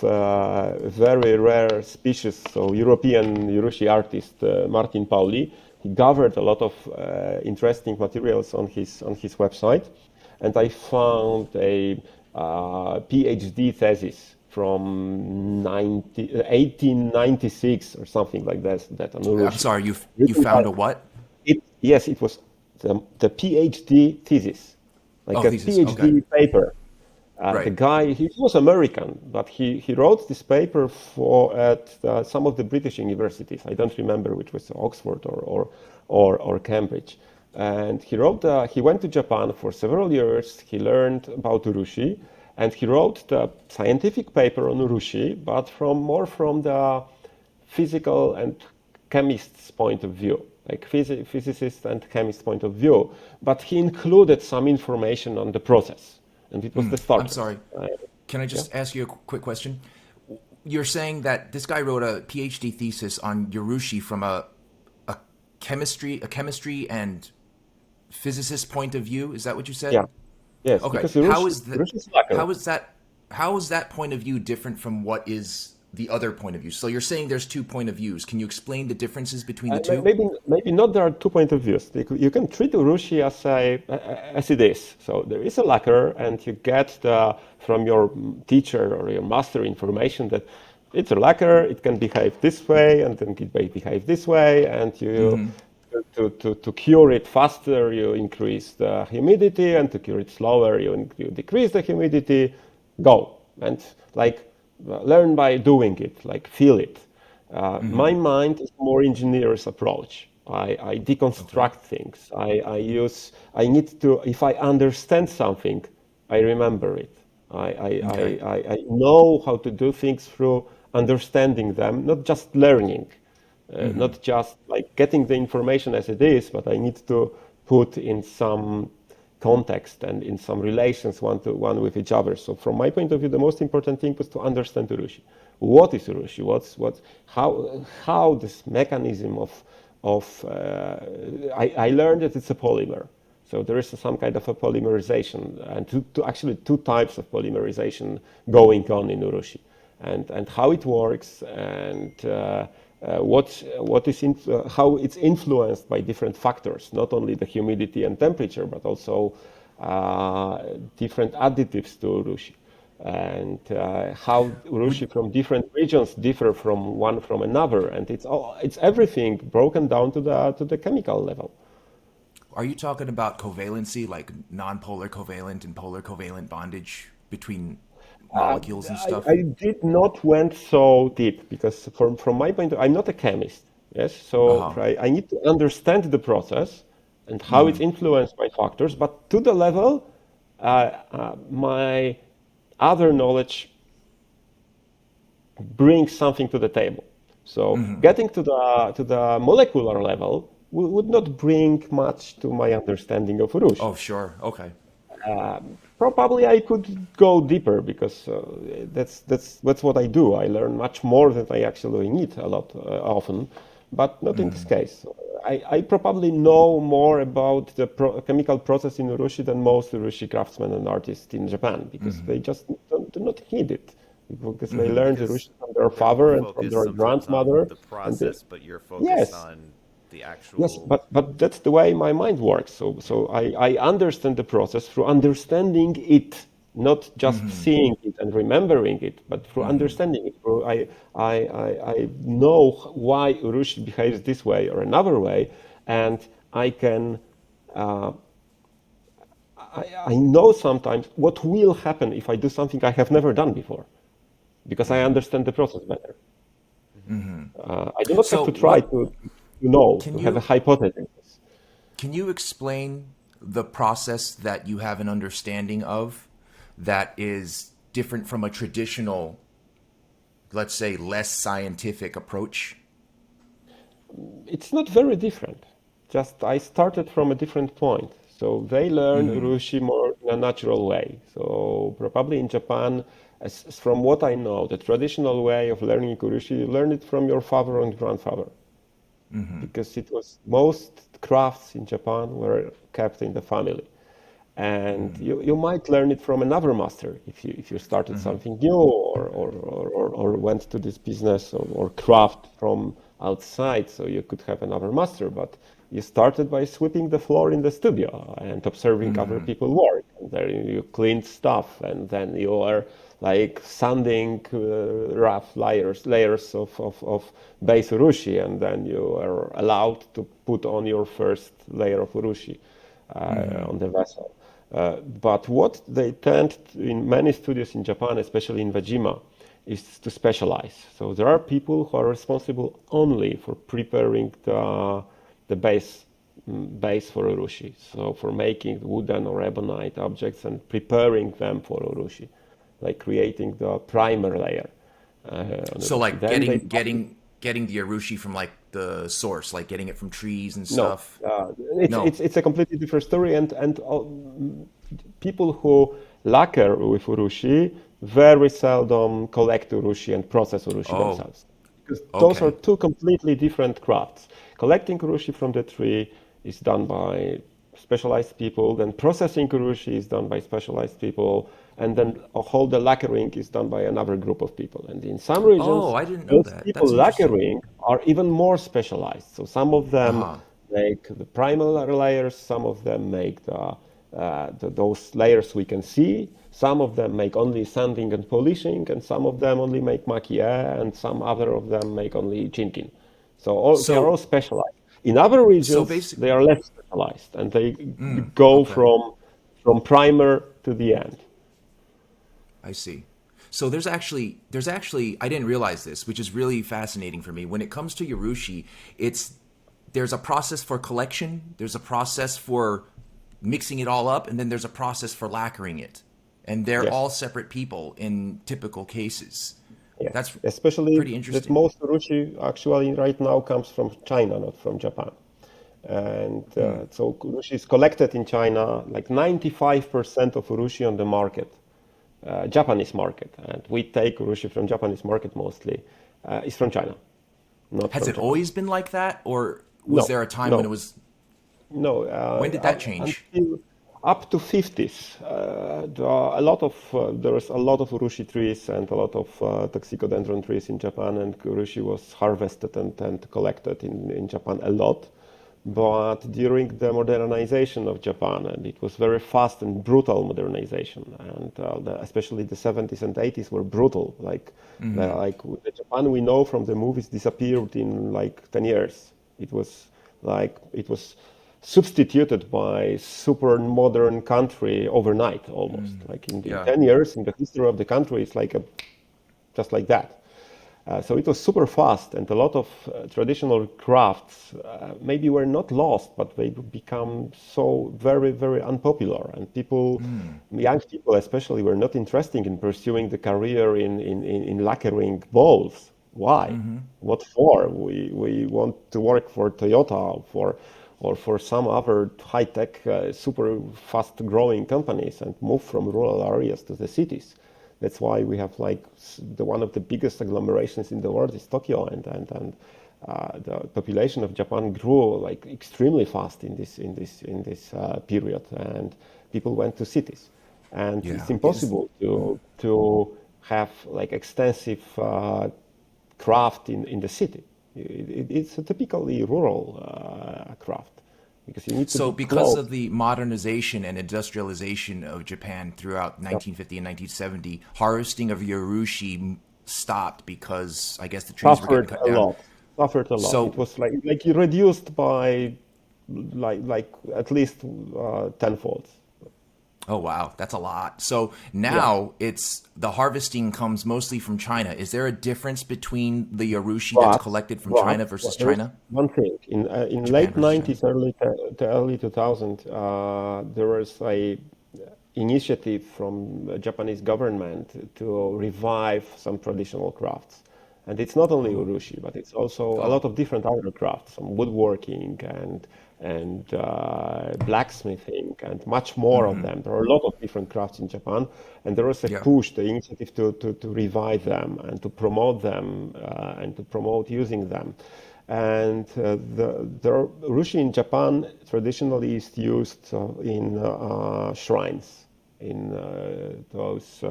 very rare species, so European urushi artist Martin Pauli. He gathered a lot of interesting materials on his website, and I found a PhD thesis from 1896 or something like that on urushi. I'm sorry, you found a what? Yes, it was the PhD thesis, like a thesis. PhD paper. Right. The guy, he was American, but he wrote this paper at some of the British universities. I don't remember which was Oxford or Cambridge. And he went to Japan for several years. He learned about urushi, and he wrote the scientific paper on urushi, but more from the physical and chemist's point of view, like physicist and chemist point of view. But he included some information on the process. And it was the start. I'm sorry. Can I just ask you a quick question? You're saying that this guy wrote a PhD thesis on urushi from a chemistry and physicist point of view. Is that what you said? Yeah. Yes. Okay. Because How is that point of view different from what is the other point of view? So you're saying there's 2 point of views. Can you explain the differences between the two? Maybe not. There are 2 point of views. You can treat urushi as it is. So there is a lacquer, and you get from your teacher or your master information that it's a lacquer. It can behave this way, and then it may behave this way, and you. To cure it faster, you increase the humidity, and to cure it slower, you decrease the humidity. Go and learn by doing it, like feel it. My mind is more engineer's approach. I deconstruct things. I need to, if I understand something, I remember it. I know how to do things through understanding them, not just learning. Not just like getting the information as it is, but I need to put in some context and in some relations one with each other. So from my point of view, the most important thing was to understand urushi. What is urushi? How this mechanism I learned that it's a polymer. So there is some kind of a polymerization, and actually 2 types of polymerization going on in urushi, and how it works, and how it's influenced by different factors, not only the humidity and temperature, but also different additives to urushi, and how urushi from different regions differ from one from another, and it's everything broken down to the chemical level. Are you talking about covalency, like non-polar covalent and polar covalent bondage between molecules and stuff? I did not went so deep because from my point of view, I'm not a chemist. Yes, so I need to understand the process and how it's influenced by factors, but to the level my other knowledge brings something to the table. So getting to the molecular level would not bring much to my understanding of urushi. Oh, sure. Okay. Probably I could go deeper because that's what I do. I learn much more than I actually need a lot often, but not in this case. I probably know more about the chemical process in urushi than most urushi craftsmen and artists in Japan because they just do not need it. Because they learned urushi from their father and from their grandmother. The process, but you're focused yes. on the actual. Yes, but that's the way my mind works. So I understand the process through understanding it, not just seeing it and remembering it, but through understanding it. Through I know why urushi behaves this way or another way, and I can I know sometimes what will happen if I do something I have never done before, because I understand the process better. I do not have to try to know, to have a hypothesis. Can you explain the process that you have an understanding of that is different from a traditional, let's say, less scientific approach? It's not very different. Just I started from a different point. So they learn urushi more in a natural way. So probably in Japan, from what I know, the traditional way of learning urushi, you learn it from your father and grandfather. Because it was most crafts in Japan were kept in the family, and you might learn it from another master if you started something new or went to this business or craft from outside, so you could have another master. But you started by sweeping the floor in the studio and observing other people work, and then you cleaned stuff, and then you are like sanding rough layers of base urushi, and then you are allowed to put on your first layer of urushi on the vessel. But what they tend to, in many studios in Japan, especially in Wajima, is to specialize. So there are people who are responsible only for preparing the base for urushi, so for making wooden or ebonite objects and preparing them for urushi, like creating the primer layer. So like getting the urushi from like the source, like getting it from trees and stuff. It's a completely different story, and people who lacquer with urushi very seldom collect urushi and process urushi themselves, because those are two completely different crafts. Collecting urushi from the tree is done by specialized people, then processing urushi is done by specialized people, and then all the lacquering is done by another group of people. And in some regions, I didn't know that. people lacquering are even more specialized. So some of them make the primal layers, some of them make those layers we can see, some of them make only sanding and polishing, and some of them only make maquillage, and some other of them make only chinking. So they are all specialized. In other regions, they are less specialized, and they go from primer to the end. I see. So there's actually I didn't realize this, which is really fascinating for me. When it comes to urushi, there's a process for collection, there's a process for mixing it all up, and then there's a process for lacquering it. And they're all separate people in typical cases. Yeah. That's especially pretty interesting. That most urushi actually right now comes from China, not from Japan. And so urushi is collected in China. Like 95% of urushi on the market, Japanese market, and we take urushi from Japanese market mostly, is from China. Has it always been like that, or was there a time when it was? No. When did that change? Up to 50s, there was a lot of urushi trees and a lot of toxicodendron trees in Japan, and urushi was harvested and collected in Japan a lot. but during the modernization of Japan, and it was very fast and brutal modernization, and especially the 70s and 80s were brutal. Like the Japan we know from the movies disappeared in like 10 years. It was substituted by super modern country overnight almost. Like in 10 years in the history of the country, it's like just like that. So it was super fast, and a lot of traditional crafts maybe were not lost, but they become so very, very unpopular. And young people especially, were not interested in pursuing the career in lacquering balls. Why? What for? We want to work for Toyota or for some other high-tech, super fast-growing companies and move from rural areas to the cities. That's why we have like one of the biggest agglomerations in the world is Tokyo, and the population of Japan grew like extremely fast in this period, and people went to cities, and it's impossible to have like extensive craft in the city. It's a typically rural craft. Because you need to because of the modernization and industrialization of Japan throughout 1950 and 1970, harvesting of Urushi stopped because I guess the trees were getting cut down. Suffered a lot. So it was like reduced by like at least tenfold. Oh wow, that's a lot. So now it's the harvesting comes mostly from China. Is there a difference between the Urushi that's collected from China versus China? One thing in late 90s, early 2000, there was a initiative from the Japanese government to revive some traditional crafts. And it's not only Urushi, but it's also a lot of different other crafts, some woodworking and blacksmithing, and much more of them. There are a lot of different crafts in Japan, and there was a push, the initiative to revive them and to promote them and to promote using them. And the Urushi in Japan traditionally is used in shrines, in those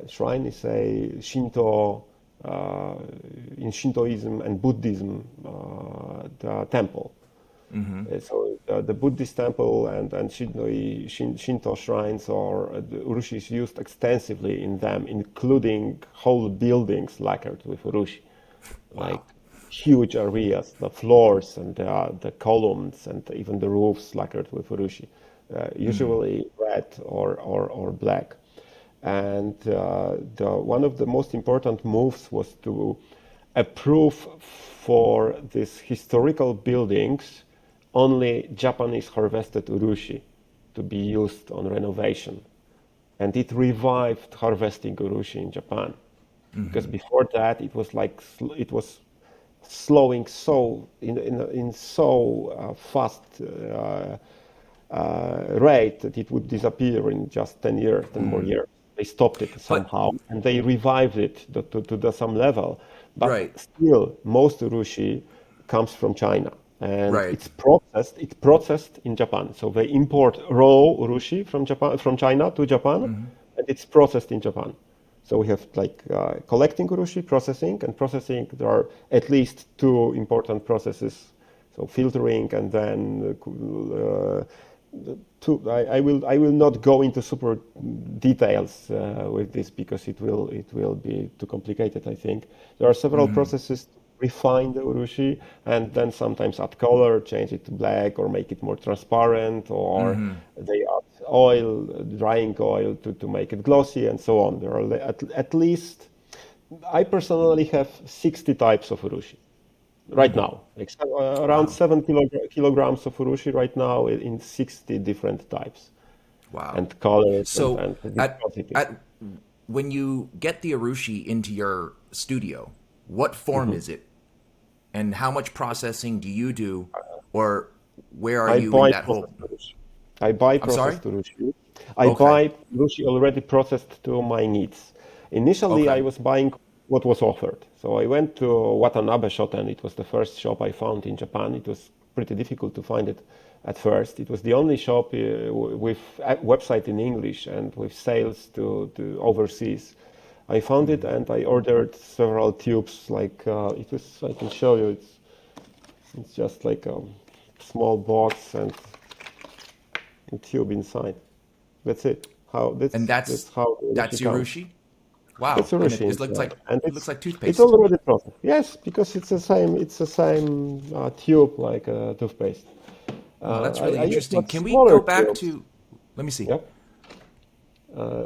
shrine is a Shinto, in Shintoism and Buddhism, the temple. So the Buddhist temple and Shinto shrines, or the Urushi is used extensively in them, including whole buildings lacquered with Urushi. Like huge areas, the floors and the columns and even the roofs lacquered with Urushi, usually red or black. And one of the most important moves was to approve for these historical buildings only Japanese harvested Urushi to be used on renovation. And it revived harvesting Urushi in Japan. Because before that it was slowing so in so fast rate that it would disappear in just 10 more years. They stopped it somehow, and they revived it to some level. But still, most Urushi comes from China, and it's processed in Japan. So they import raw Urushi from China to Japan, and it's processed in Japan. So we have like collecting Urushi, processing, and processing. There are at least two important processes. So filtering, and then I will not go into super details with this because it will be too complicated. I think there are several processes to refine the Urushi, and then sometimes add color, change it to black, or make it more transparent, or they add oil, drying oil to make it glossy, and so on. There are at least, I personally have 60 types of Urushi. Right now, around 7 kilograms of Urushi right now in 60 different types. Wow. And colors. So and when you get the Urushi into your studio, what form is it? And how much processing do you do? Or where are you in that whole... I buy processed Urushi. I buy Urushi already processed to my needs. Initially, I was buying what was offered. So I went to Watanabe Shoten. It was the first shop I found in Japan. It was pretty difficult to find it at first. It was the only shop with a website in English and with sales to overseas. I found it and I ordered several tubes. Like it was, I can show you. It's It's just like a small box and a tube inside. That's it. And That's how the that's Urushi comes. Urushi. Wow, That's and Urushi it looks inside, like and it's toothpaste. already processed. Yes, because it's the same tube like toothpaste. Oh, that's really I use interesting. much Can we go smaller back tubes. to? Let me see. Yeah.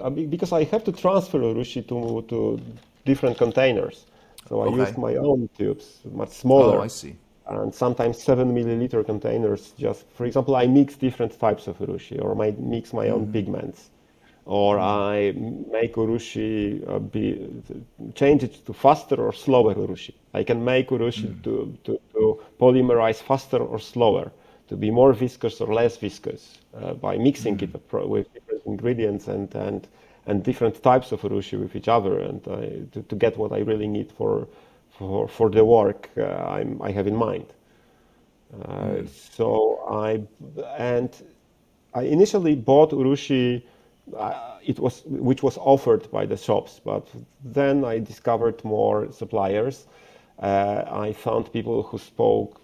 Because I have to transfer Urushi to different containers. So I used Okay. my own tubes, much Oh, I smaller, see. and sometimes 7 milliliter containers. Just, for example, I mix different types of Urushi, or I mix my own pigments, or I make Urushi change it to faster or slower Urushi. I can make Urushi to polymerize faster or slower, to be more viscous or less viscous by mixing it with different ingredients and different types of Urushi with each other, and to get what I really need for the work I have in mind. So I initially bought Urushi, which was offered by the shops, but then I discovered more suppliers. I found people who spoke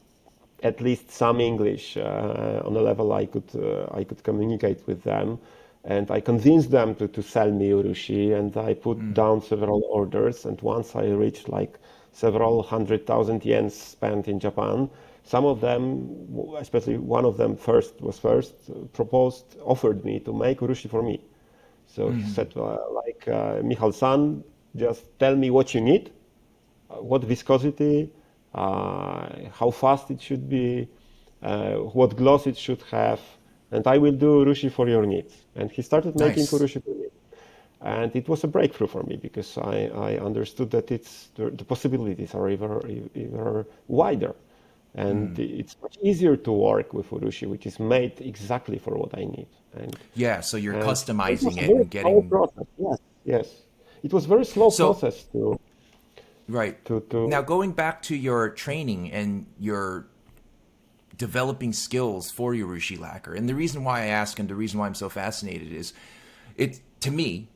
at least some English on a level I could communicate with them, and I convinced them to sell me Urushi, and I put down several orders. And once I reached like several 100,000 yen spent in Japan, some of them, especially one of them offered me to make Urushi for me. So he said, Michal-san, just tell me what you need, what viscosity, how fast it should be, what gloss it should have, and I will do Urushi for your needs. And he started making Nice. Urushi for me. And it was a breakthrough for me because I understood that the possibilities are even wider. And it's much easier to work with Urushi, which is made exactly for what I need. Yeah, so you're And it was customizing a it very and slow getting process. Yes, yes. It was very slow so process to right. to Now to. going back to your training and your developing skills for Urushi lacquer, and the reason why I ask and the reason why I'm so fascinated is it to me,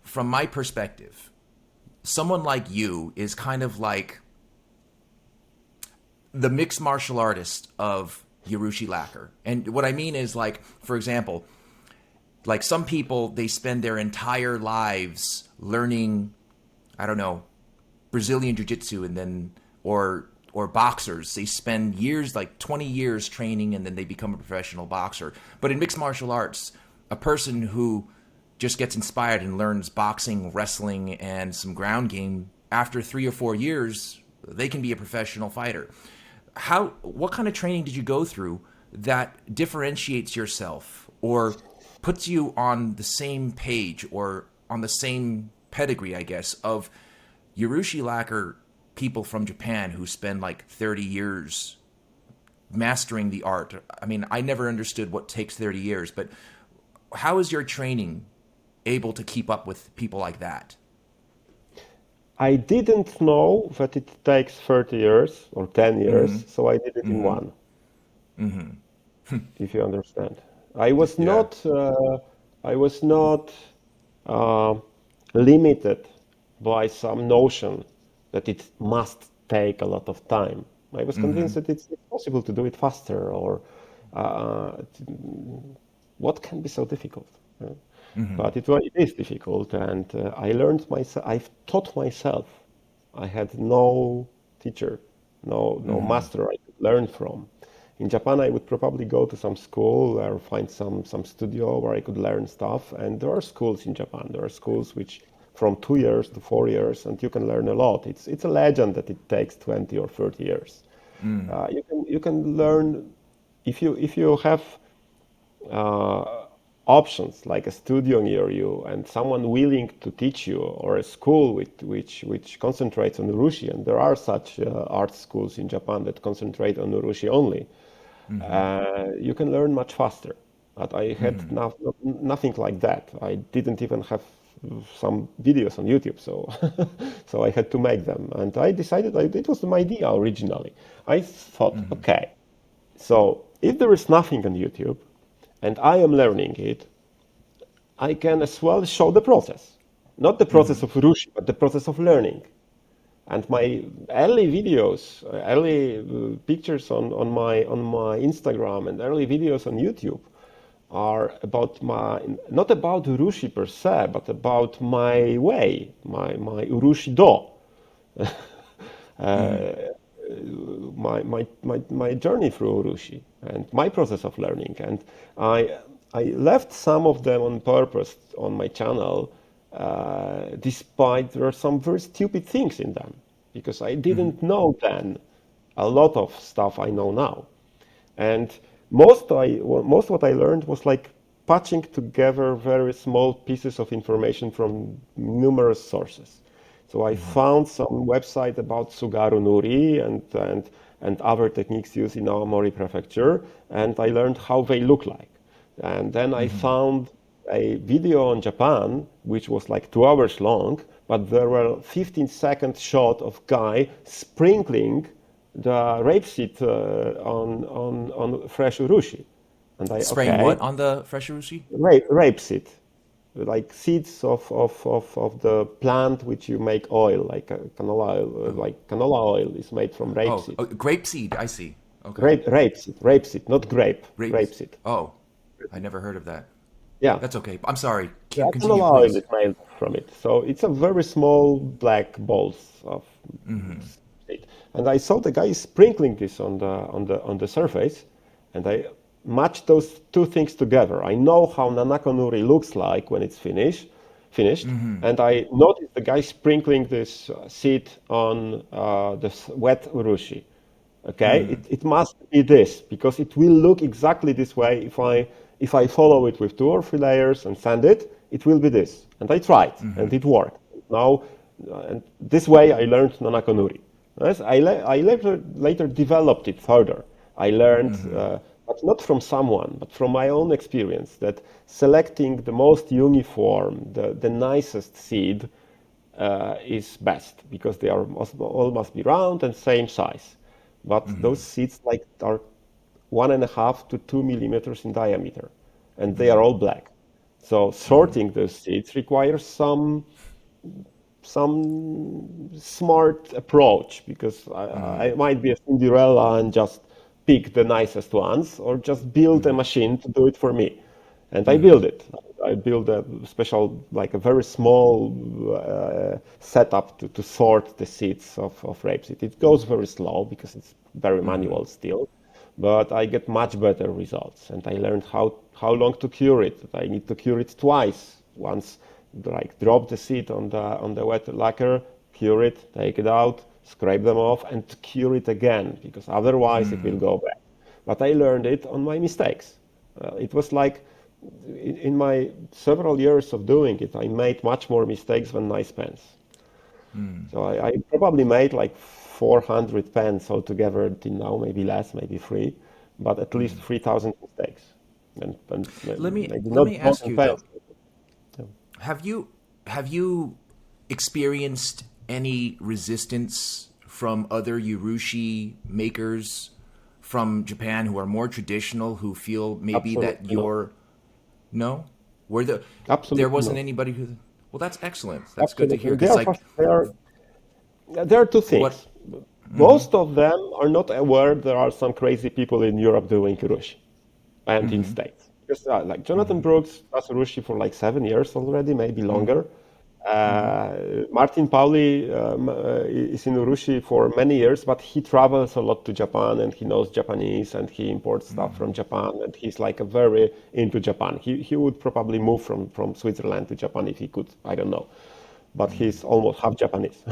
from my perspective, someone like you is kind of like the mixed martial artist of Urushi lacquer. And what I mean is, like, for example, like some people, they spend their entire lives learning, I don't know, Brazilian jiu-jitsu, and then or boxers, they spend years, like 20 years training, and then they become a professional boxer. But in mixed martial arts, a person who just gets inspired and learns boxing, wrestling, and some ground game, after 3 or 4 years, they can be a professional fighter. What kind of training did you go through that differentiates yourself or puts you on the same page or on the same pedigree, I guess, of Urushi lacquer people from Japan who spend like 30 years mastering the art? I mean, I never understood what takes 30 years, but how is your training able to keep up with people like that? I didn't know that it takes 30 years or 10 years, so I did it in one, if you understand. I was Yeah. not, uh, I was not uh, limited by some notion that it must take a lot of time. I was convinced that it's possible to do it faster, or uh, what can be so difficult? But it is difficult, and I learned myself. I've taught myself. I had no teacher, no master I could learn from. In Japan, I would probably go to some school or find some studio where I could learn stuff. And there are schools in Japan. There are schools which from 2 years to 4 years, and you can learn a lot. It's a legend that it takes 20 or 30 years. You can learn if you have options like a studio near you and someone willing to teach you, or a school which concentrates on Urushi, and there are such art schools in Japan that concentrate on Urushi only, you can learn much faster. But I had nothing like that. I didn't even have some videos on YouTube, so so I had to make them. And I decided it was my idea originally. I thought, okay, so if there is nothing on YouTube and I am learning it, I can as well show the process. Not the process of Urushi, but the process of learning. And my early videos, early pictures on my Instagram and early videos on YouTube are about not about Urushi per se, but about my way, my Urushi do, my journey through Urushi and my process of learning. And I I left some of them on purpose on my channel, despite there are some very stupid things in them, because I didn't know then a lot of stuff I know now. And most what I learned was like patching together very small pieces of information from numerous sources. So I found some website about Tsugaru Nuri and other techniques used in Aomori Prefecture, and I learned how they look like. And then I found a video on Japan, which was like 2 hours long, but there were 15-second shot of guy sprinkling the rapeseed on fresh urushi. And Spraying what on the fresh urushi? Rapeseed, like seeds of the plant which you make oil, like canola oil, like canola oil is made from rapeseed. Oh, grape seed. I see. Okay. Rapeseed, not grape, Grapes. rapeseed. Oh, I never heard of that. Yeah, That's okay. I'm sorry. yeah, Continue, canola oil please. is made from it. So it's a very small black balls of seed. And I saw the guy sprinkling this on the surface, and I matched those two things together. I know how Nanako Nuri looks like when it's finished, and I noticed the guy sprinkling this seed on this wet urushi. Okay, it must be this because it will look exactly this way if I follow it with 2 or 3 layers and sand it. It will be this, and I tried, and it worked. Now, and this way I learned Nanako Nuri. Yes, I later developed it further. I learned, but not from someone, but from my own experience, that selecting the most uniform, the nicest seed is best because they all must be round and same size. But those seeds like are 1.5 to 2 millimeters in diameter, and they are all black. So sorting those seeds requires some smart approach because I might be a Cinderella and just pick the nicest ones or just build a machine to do it for me. And I build it. I build a special, like a very small setup to sort the seeds of rapeseed. It goes very slow because it's very manual still, but I get much better results. And I learned how long to cure it. I need to cure it twice. Once, like drop the seed on the wet lacquer, cure it, take it out, scrape them off, and cure it again because otherwise it will go bad. But I learned it on my mistakes. It was like in my several years of doing it, I made much more mistakes than nice pens. So I probably made like 400 pens altogether till now, maybe less, maybe three, but at least 3,000 mistakes. And Let me maybe let not me ask broken you though. pens. Have you experienced any resistance from other Urushi makers from Japan who are more traditional who feel maybe that Absolutely no. you're no? There Absolutely wasn't no. anybody who well that's excellent. That's good to hear Absolutely. because like There are two what things. Most of them are not aware there are some crazy people in Europe doing Urushi and in States. Because like Jonathan Brooks does Urushi for like 7 years already, maybe longer. Martin Pauli is in Urushi for many years, but he travels a lot to Japan and he knows Japanese and he imports stuff from Japan and he's like a very into Japan. He would probably move from Switzerland to Japan if he could, I don't know, but he's almost half Japanese.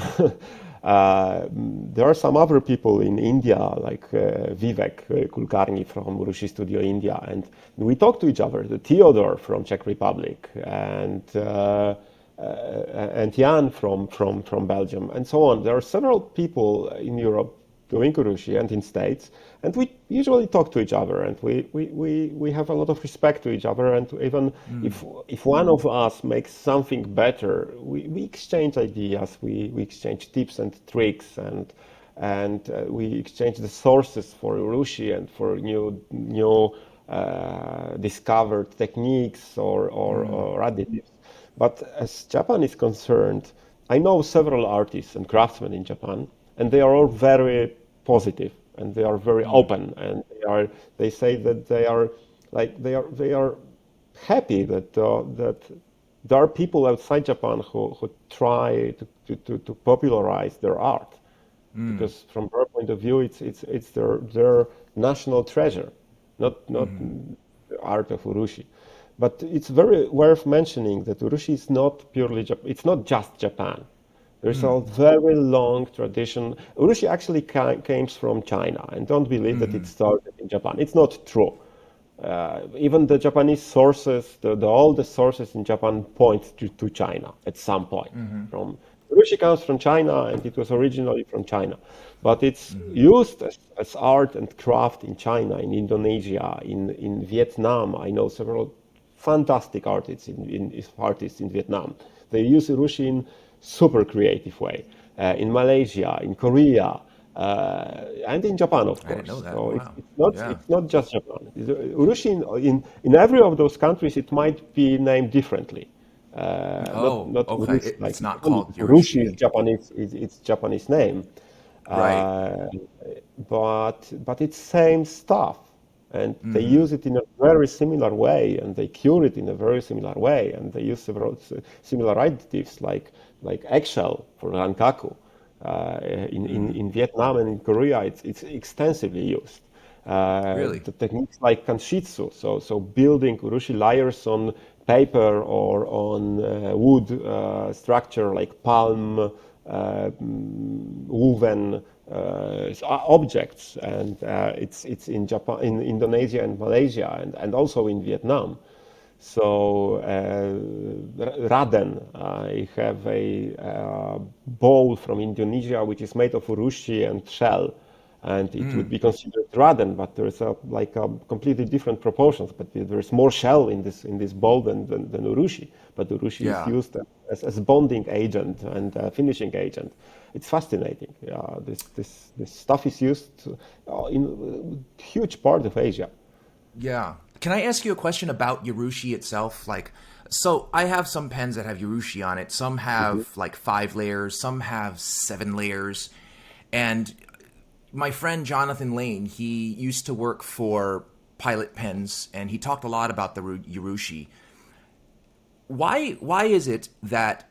There are some other people in India, like Vivek Kulkarni from Urushi Studio India, and we talk to each other. The Theodore from Czech Republic, and Jan from Belgium, and so on. There are several people in Europe doing Urushi and in States, and we usually talk to each other, and we have a lot of respect to each other, and even if one of us makes something better, we exchange ideas, we exchange tips and tricks, and we exchange the sources for Urushi and for new discovered techniques or additives. But as Japan is concerned, I know several artists and craftsmen in Japan, and they are all very positive and they are very open, and they say that they are happy that there are people outside Japan who try to popularize their art, because from their point of view, it's their national treasure, not the art of Urushi. But it's very worth mentioning that Urushi is not purely it's not just Japan. There's a very long tradition. Urushi actually came from China, and don't believe that it started in Japan. It's not true. Even the Japanese sources, the oldest sources in Japan point to China at some point. From Urushi comes from China, and it was originally from China, but it's used as art and craft in China, in Indonesia, in Vietnam. I know several fantastic artists in Vietnam. They use Urushi in super creative way. In Malaysia, in Korea, and in Japan, of course. I didn't know that. So Wow. it's not just Japan. Urushi in every of those countries, it might be named differently. Not Okay. Urushi, like It's not called Urushi is Urushi. Japanese. It's Japanese name, Right. but it's same stuff, and they use it in a very similar way, and they cure it in a very similar way, and they use several similar additives like eggshell for rankaku. In Vietnam and in Korea, it's extensively used. Really? The techniques like kanshitsu, so building urushi layers on paper or on wood structure like palm, woven objects, and it's in Japan, in Indonesia and Malaysia, and also in Vietnam. So Raden, I have a bowl from Indonesia which is made of urushi and shell, and it would be considered Raden, but there's a completely different proportions. But there's more shell in this bowl than urushi. But urushi is Yeah. used as a bonding agent and finishing agent. It's fascinating. This stuff is used in a huge part of Asia. Yeah. Can I ask you a question about Urushi itself? Like, so I have some pens that have Urushi on it. Some have like 5 layers. Some have 7 layers. And my friend Jonathan Lane, he used to work for Pilot Pens, and he talked a lot about the Urushi. Why is it that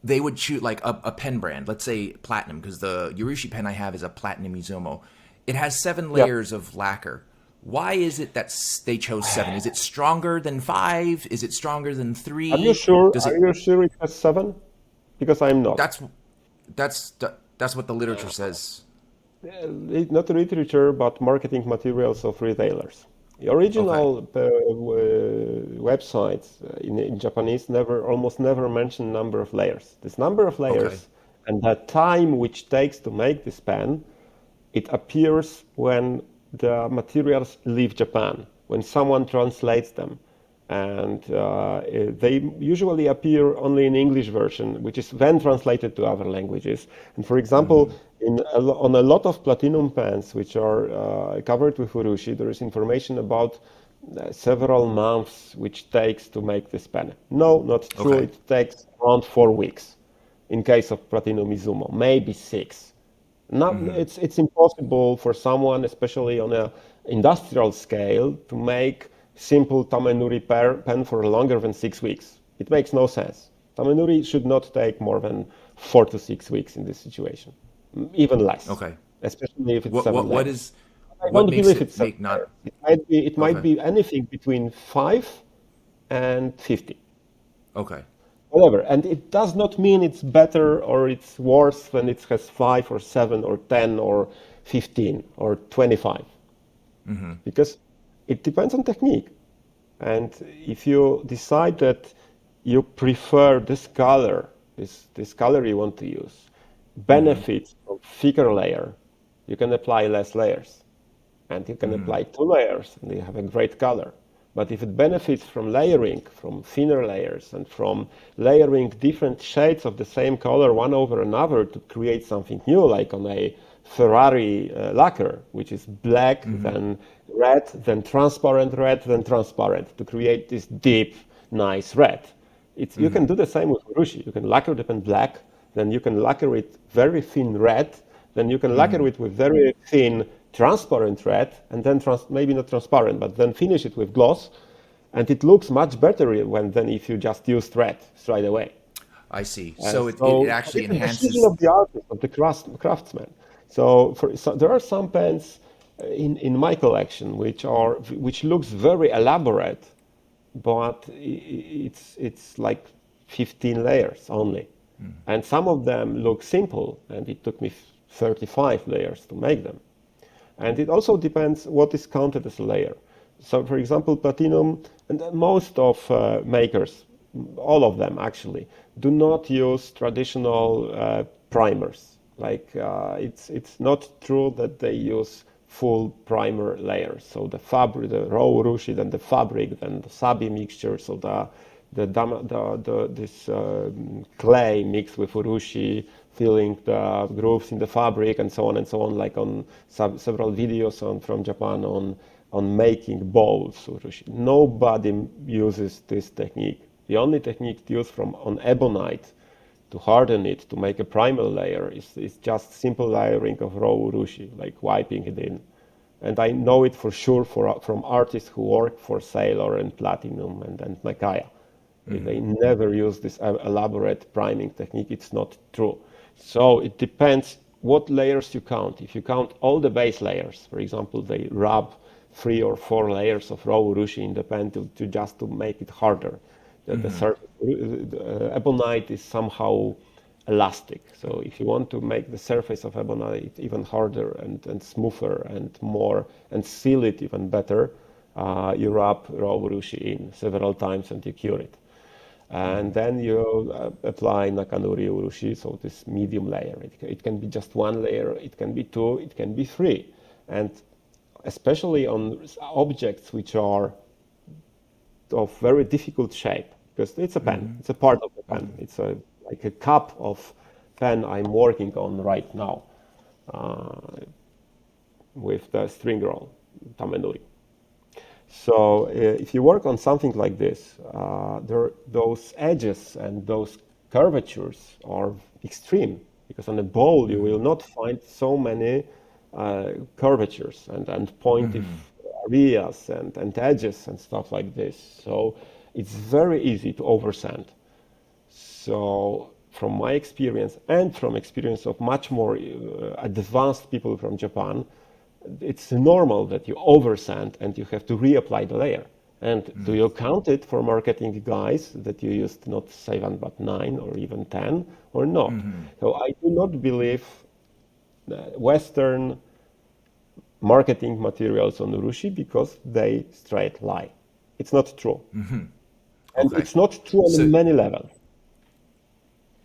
they would choose like a pen brand, let's say Platinum, because the Urushi pen I have is a Platinum Izumo. It has 7 Yeah. layers of lacquer. Why is it that they chose 7? Is it stronger than 5? Is it stronger than Are you 3? sure? Does Are it? you sure it has 7? Because I'm not. That's that's what the literature says. Not literature, but marketing materials of retailers. The Okay. original websites in Japanese almost never mention number of layers. This number of Okay. layers and the time which takes to make this pen, it appears when the materials leave Japan, when someone translates them. And they usually appear only in English version, which is then translated to other languages. And for example, on a lot of platinum pens which are covered with urushi, there is information about several months which takes to make this pen. No, not true. Okay. It takes around 4 weeks in case of platinum Izumo, maybe 6. Not, it's impossible for someone, especially on a industrial scale, to make simple Tamenuri pen for longer than 6 weeks. It makes no sense. Tamenuri should not take more than 4 to 6 weeks in this situation, even less, Okay. especially if it's 7 What layers. is I what don't makes believe it it's 7 make not layers. It might okay. be anything between 5 and 50. Okay. Whatever. And it does not mean it's better or it's worse when it has 5 or 7 or 10 or 15 or 25. Because it depends on technique. And if you decide that you prefer this color, this color you want to use, benefits from thicker layer, you can apply less layers. And you can apply 2 layers and you have a great color. But if it benefits from layering, from thinner layers, and from layering different shades of the same color one over another to create something new, like on a Ferrari lacquer, which is black, then red, then transparent, to create this deep, nice red. You can do the same with Urushi. You can lacquer the pen black, then you can lacquer it very thin red, then you can lacquer it with very thin transparent red, and then maybe not transparent, but then finish it with gloss, and it looks much better than if you just used red straight away. I see. So it actually it's a enhances. decision of the artist, of the craftsman. So there are some pens in my collection which looks very elaborate, but it's like 15 layers only. And some of them look simple, and it took me 35 layers to make them. And it also depends what is counted as a layer. So for example, platinum, and most of makers, all of them actually, do not use traditional primers. Like it's not true that they use full primer layers. So the fabric, the raw urushi, then the fabric, then the sabi mixture. So this clay mixed with urushi, filling the grooves in the fabric, and so on, like on several videos from Japan on making bowls urushi. Nobody uses this technique. The only technique used on ebonite to harden it, to make a primer layer, is just simple layering of raw urushi, like wiping it in. And I know it for sure from artists who work for Sailor and Platinum and Makaya. They never use this elaborate priming technique. It's not true. So it depends what layers you count. If you count all the base layers, for example, they rub 3 or 4 layers of raw urushi in the pen to make it harder. The surface, ebonite is somehow elastic. So if you want to make the surface of ebonite even harder and smoother and more, and seal it even better, you rub raw urushi in several times and you cure it. And then you apply Nakanuri urushi, so this medium layer. It can be just 1 layer, it can be 2, it can be 3. And especially on objects which are of very difficult shape, because it's a pen, it's a part of the pen. It's like a cup of pen I'm working on right now with the string roll, Tamenuri. So if you work on something like this, those edges and those curvatures are extreme, because on a bowl you will not find so many curvatures and pointy areas and edges and stuff like this. So it's very easy to oversand. So from my experience and from experience of much more advanced people from Japan, it's normal that you oversand and you have to reapply the layer. And do you count it for marketing guys that you used not 7 but 9 or even 10 or not? So I do not believe Western marketing materials on urushi, because they straight lie. It's not true. And it's not true on many levels.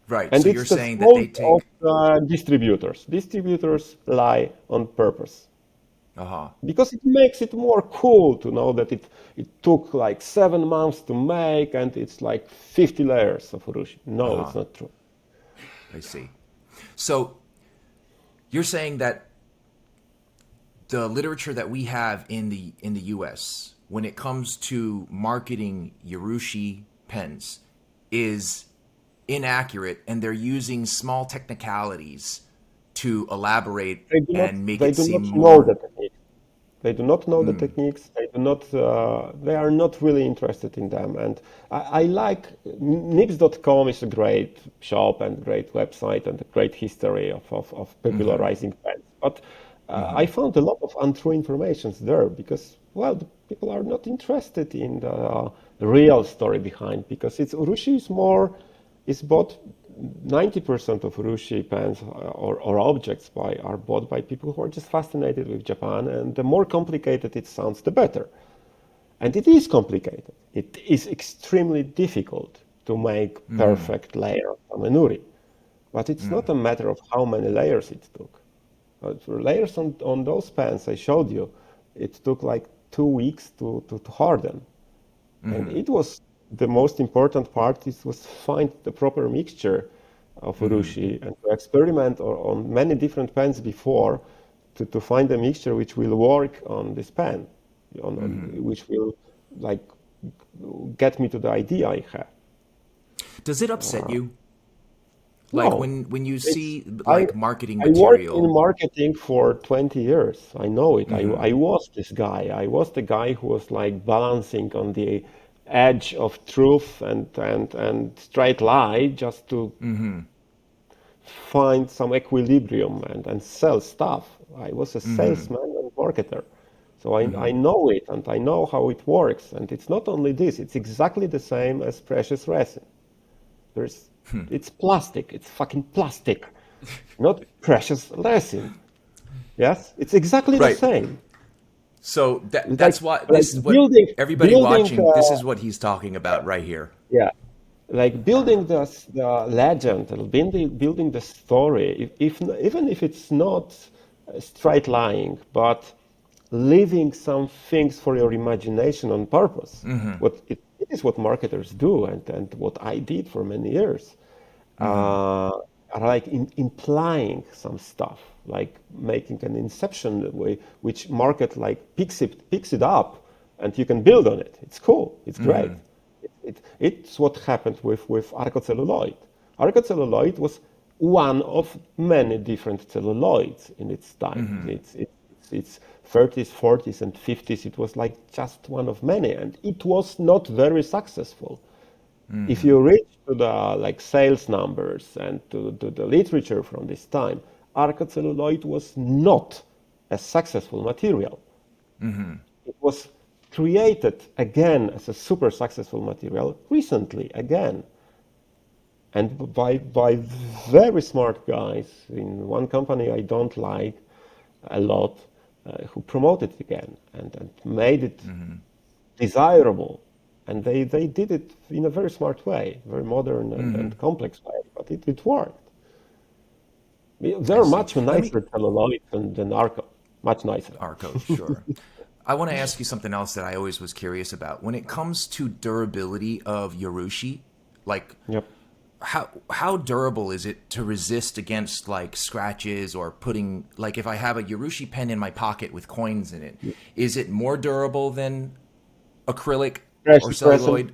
Right. And so it's you're the saying that fault they take of distributors. Distributors lie on purpose. Because it makes it more cool to know that it took like 7 months to make and it's like 50 layers of urushi. No, it's not true. I see. So you're saying that the literature that we have in the US when it comes to marketing urushi pens is inaccurate, and they're using small technicalities to elaborate and make it seem more. They do not know the techniques. They do not. They are not really interested in them. And I like Nibs.com is a great shop and great website and a great history of popularizing pens. But I found a lot of untrue information there, because the people are not interested in the real story behind. Because urushi is bought. 90% of urushi pens or objects are bought by people who are just fascinated with Japan, and the more complicated it sounds, the better. And it is complicated. It is extremely difficult to make perfect layer of Tamenuri. But it's not a matter of how many layers it took. For layers on those pens I showed you, it took like 2 weeks to harden. And it was the most important part was find the proper mixture of urushi and to experiment on many different pens before to find a mixture which will work on this pen, which will like get me to the idea I have. Does it upset you? Like No, when you it's see I like marketing I worked in material. marketing for 20 years. I know it. Mm-hmm. I was this guy. I was the guy who was like balancing on the edge of truth and straight lie just to Mm-hmm. find some equilibrium and sell stuff. I was a Mm-hmm. salesman and marketer. So I Mm-hmm. know it and I know how it works. And it's not only this, it's exactly the same as precious resin. There's, it's plastic, it's fucking plastic, not precious resin. Yes, it's exactly the Right. same. So It's that's why like this is what building everybody building watching. This is what he's talking about right here. yeah, like building the legend, building the story. If even if it's not straight lying, but leaving some things for your imagination on purpose. Mm-hmm. What it is what marketers do, and what I did for many years. Mm-hmm. uh, like implying some stuff, like making an inception way, which market like picks it up, and you can build on it. It's cool. It's great. Mm-hmm. It's what happened with Arcocelluloid. Arcocelluloid was one of many different celluloids in its time. Mm-hmm. It's 30s, 40s, and 50s. It was like just one of many, and it was not very successful. If Mm-hmm. you reach to the like sales numbers and to the literature from this time, arcocelluloid was not a successful material. Mm-hmm. It was created again as a super successful material recently again, and by very smart guys in one company I don't like a lot, who promoted it again and made it Mm-hmm. desirable. And they did it in a very smart way, very modern Mm-hmm. and complex way, but it worked. I They're see. much Let me nicer celluloid than Arco, much nicer. Arco, sure. I want to ask you something else that I always was curious about. When it comes to durability of Urushi, like Yep. how durable is it to resist against like scratches or putting like if I have a Urushi pen in my pocket with coins in it, is it more durable than acrylic or Precious resin. celluloid?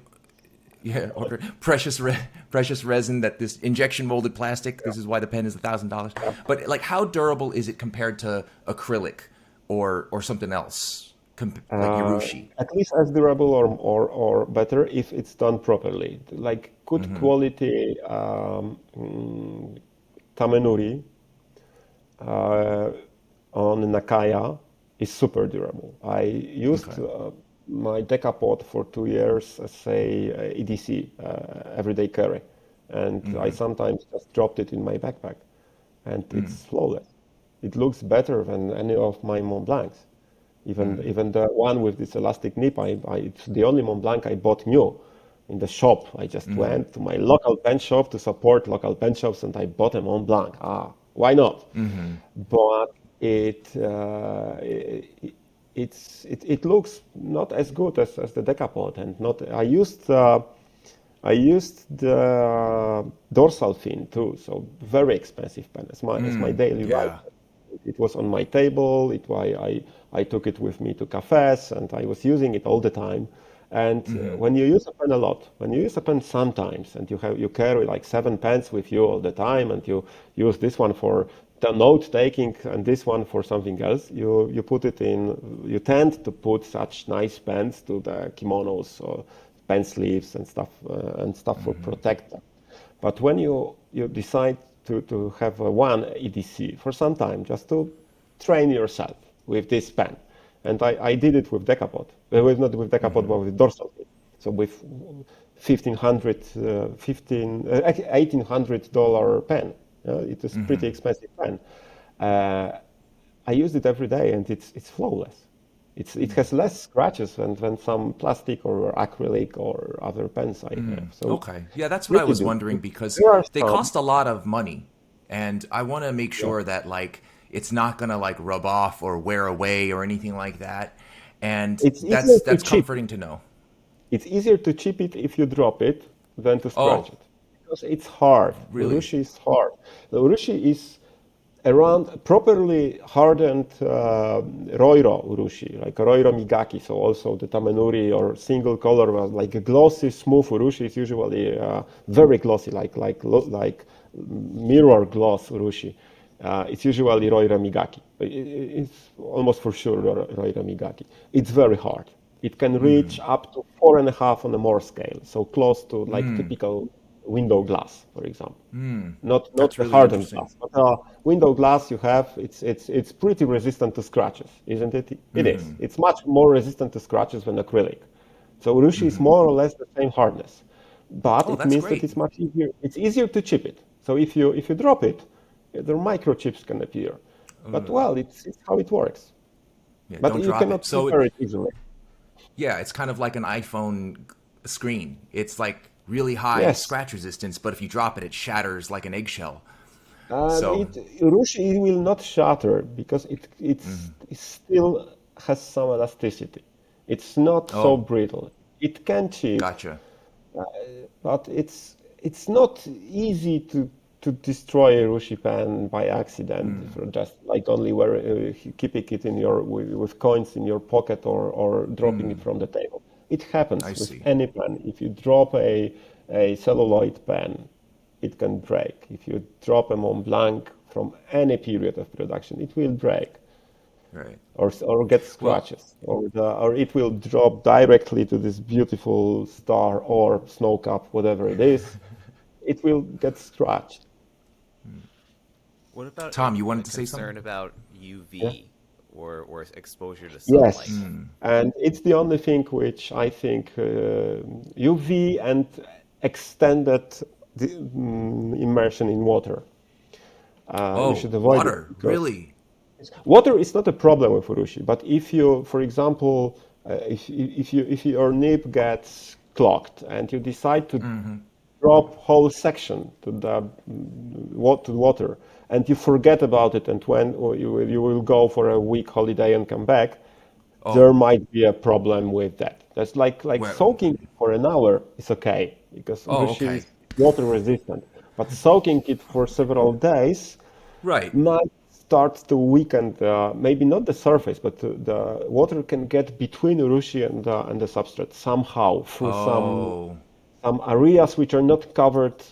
Yeah, or precious resin that this injection molded plastic. This is why the pen is $1,000. But like, how durable is it compared to acrylic or something else, like Urushi? At least as durable or better if it's done properly. Like good Mm-hmm. quality Tamenuri uh, on Nakaya is super durable. I used Okay. my Decapod for 2 years as a EDC, everyday carry, and I Mm-hmm. sometimes just dropped it in my backpack, and it's flawless. It looks better than any of my Mont Blancs. Even the one with this elastic nip, it's the only Mont Blanc I bought new in the shop. I just Mm-hmm. went to my local pen shop to support local pen shops, and I bought a Mont Blanc. Why not? Mm-hmm. But it looks not as good as the Decapod, and not. I used the dorsal fin too, so very expensive pen as my daily Yeah. writer. It was on my table. I took it with me to cafes, and I was using it all the time. And Mm-hmm. when you use a pen a lot, when you use a pen sometimes, and you carry like 7 pens with you all the time, and you use this one for the note taking and this one for something else, you put it in. You tend to put such nice pens to the kimonos or pen sleeves and stuff for protect them. But when you decide to have one EDC for some time, just to train yourself with this pen, and I did it with Decapod, not with Decapod, but with dorsal. So with 1500, $1,800 pen, it is pretty expensive pen. Uh, I use it every day, and it's flawless. It has less scratches than some plastic or acrylic or other pens I have. So it's Okay. Yeah, that's what I pretty was good. wondering because There are they some. cost a lot of money, and I want to make Yeah. sure that like it's not gonna like rub off or wear away or anything like that. And It's easier that's to that's chip. comforting to know. It's easier to chip it if you drop it than to scratch Oh, it because it's hard. really? Urushi is hard. The Urushi is around properly hardened Roiro urushi, like Roiro Migaki, so also the Tamenuri or single color, like a glossy, smooth urushi is usually very glossy, like mirror gloss urushi. It's usually Roiro Migaki. It's almost for sure Roiro Migaki. It's very hard. It can reach up to 4.5 on a Mohr scale, so close to like typical window glass, for example. Not That's the really hardened interesting. glass, but window glass you have. It's pretty resistant to scratches, isn't it? It is. It's much more resistant to scratches than acrylic. So urushi is more or less the same hardness, but Oh, it that's means that great. it's much easier. It's easier to chip it. So if you drop it, the microchips can appear. But well, it's how it works. Yeah, But don't you drop cannot it. So, repair it easily. yeah, it's kind of like an iPhone screen. It's like really high Yes. scratch resistance, but if you drop it, it shatters like an eggshell. And So, Urushi will not shatter because it still has some elasticity. It's not so oh, brittle. It can chip, gotcha. but it's not easy to destroy a Urushi pen by accident, for just like only where keeping it in your with coins in your pocket or dropping it from the table. It I happens with see. any pen. If you drop a celluloid pen, it can break. If you drop a Mont Blanc from any period of production, it will break Right. or get Well, scratches, or it will drop directly to this beautiful star or snow cap, whatever it is. It will get scratched. What about Tom, you a wanted to say something? concern about Yeah. UV or exposure to sunlight? Yes. And it's the only thing which I think UV and extended immersion in water. You Oh, should avoid it water. because Really? water is not a problem with urushi, but if you, for example, if your nib gets clogged and you decide to drop whole section to the water, and you forget about it, and when you will go for a week holiday and come back, there Oh, might be a problem with that. That's like where? soaking it for an hour is okay because Oh, urushi okay. is water resistant, but soaking it for several days Right. might start to weaken maybe not the surface, but the water can get between urushi and the substrate somehow through Oh, some areas which are not covered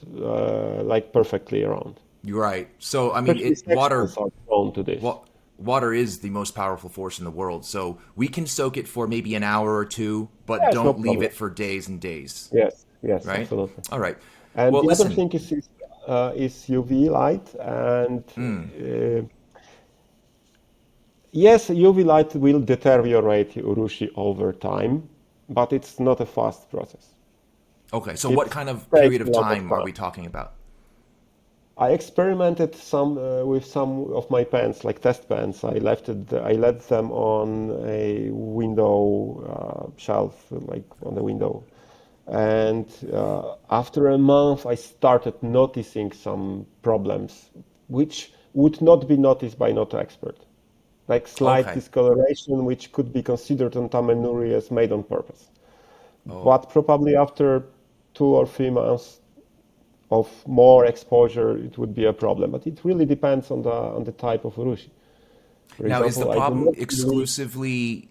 like perfectly around. you're right. So, I mean, Especially it sections water. are prone to this. Wa- Water is the most powerful force in the world. So we can soak it for maybe an hour or two, but Yes, no don't leave problem. it for days and days. Yes, yes, Right? absolutely. All right. And Well, the other listen. thing is UV light, and yes, UV light will deteriorate urushi over time, but it's not a fast process. Okay. So, what It kind of takes period a of lot of time are time. we talking about? I experimented some with some of my pens, like test pens. I let them on a window shelf, like on the window. And after a month, I started noticing some problems, which would not be noticed by not expert, like slight Okay. discoloration, which could be considered on Tamenuri as made on purpose. Oh, But probably after 2 or 3 months of more exposure, it would be a problem. But it really depends on the type of urushi. For now is the example, I do problem not believe exclusively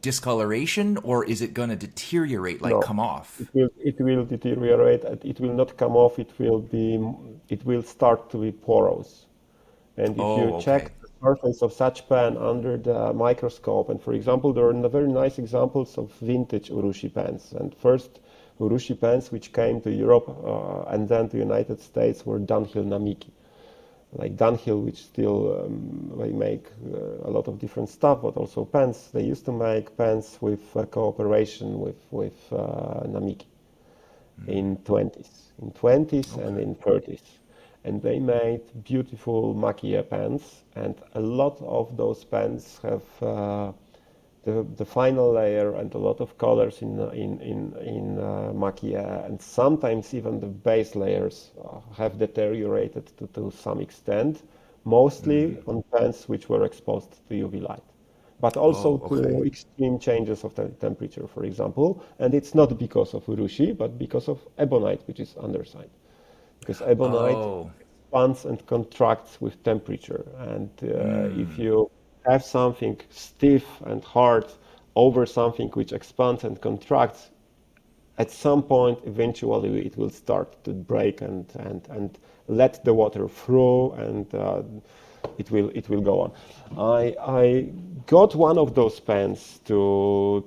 discoloration, or is it going to deteriorate, like no. come off? It will deteriorate. And it will not come off. It will start to be porous. And if you Oh, check okay. the surface of such pen under the microscope, and for example, there are very nice examples of vintage Urushi pens. And first Urushi pens which came to Europe and then to United States were Dunhill Namiki. Like Dunhill, which still they make a lot of different stuff, but also pens. They used to make pens with cooperation with Namiki in 20s and Okay. in 30s. And they made beautiful maquille pens, and a lot of those pens have the final layer and a lot of colors in maquille, and sometimes even the base layers have deteriorated to some extent, mostly on pens which were exposed to UV light, but also Oh, okay. to extreme changes of the temperature, for example. And it's not because of urushi, but because of ebonite, which is underside. Because ebonite is Oh, expands and contracts with temperature. And if you have something stiff and hard over something which expands and contracts, at some point, eventually, it will start to break and let the water through, and it will go on. I got one of those pens to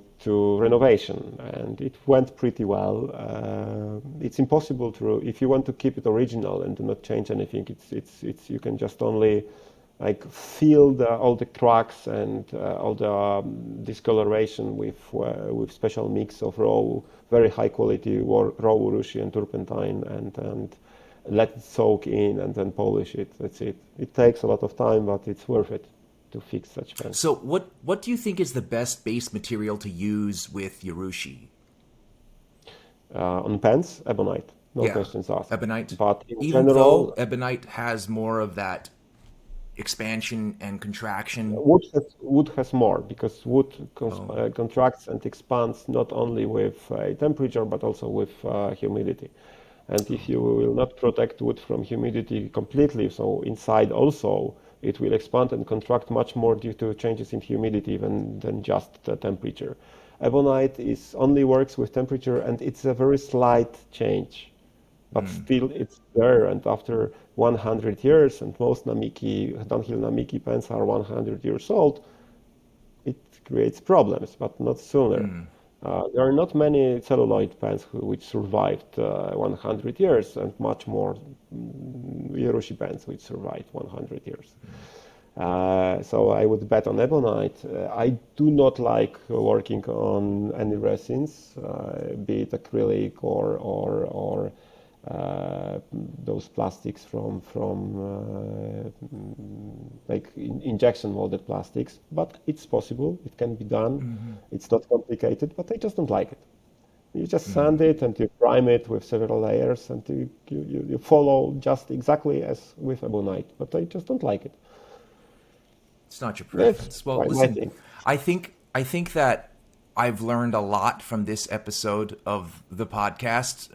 renovation, and it went pretty well. It's impossible to, if you want to keep it original and do not change anything. It's you can just only like fill all the cracks and all the discoloration with special mix of raw, very high quality raw urushi and turpentine, and let it soak in and then polish it. That's it. It takes a lot of time, but it's worth it to fix such pens. So what do you think is the best base material to use with urushi? On pens, ebonite. No Yeah, questions asked. ebonite. But in Even general, though ebonite has more of that expansion and contraction. wood has more, because wood contracts and expands not only with temperature but also with humidity. And if you will not protect wood from humidity completely, so inside also, it will expand and contract much more due to changes in humidity than just the temperature. Ebonite only works with temperature, and it's a very slight change, but still it's there. And after 100 years, and most downhill namiki pens are 100 years old, it creates problems, but not sooner. There are not many celluloid pens which survived 100 years, and much more Urushi pens which survived 100 years. So I would bet on ebonite. I do not like working on any resins, be it acrylic or those plastics from like injection molded plastics, but it's possible. It can be done. It's not complicated, but I just don't like it. You just sand it and you prime it with several layers, and you follow just exactly as with ebonite, but I just don't like it. It's not your preference. That's Well, my listen, thing. I think that I've learned a lot from this episode of the podcast,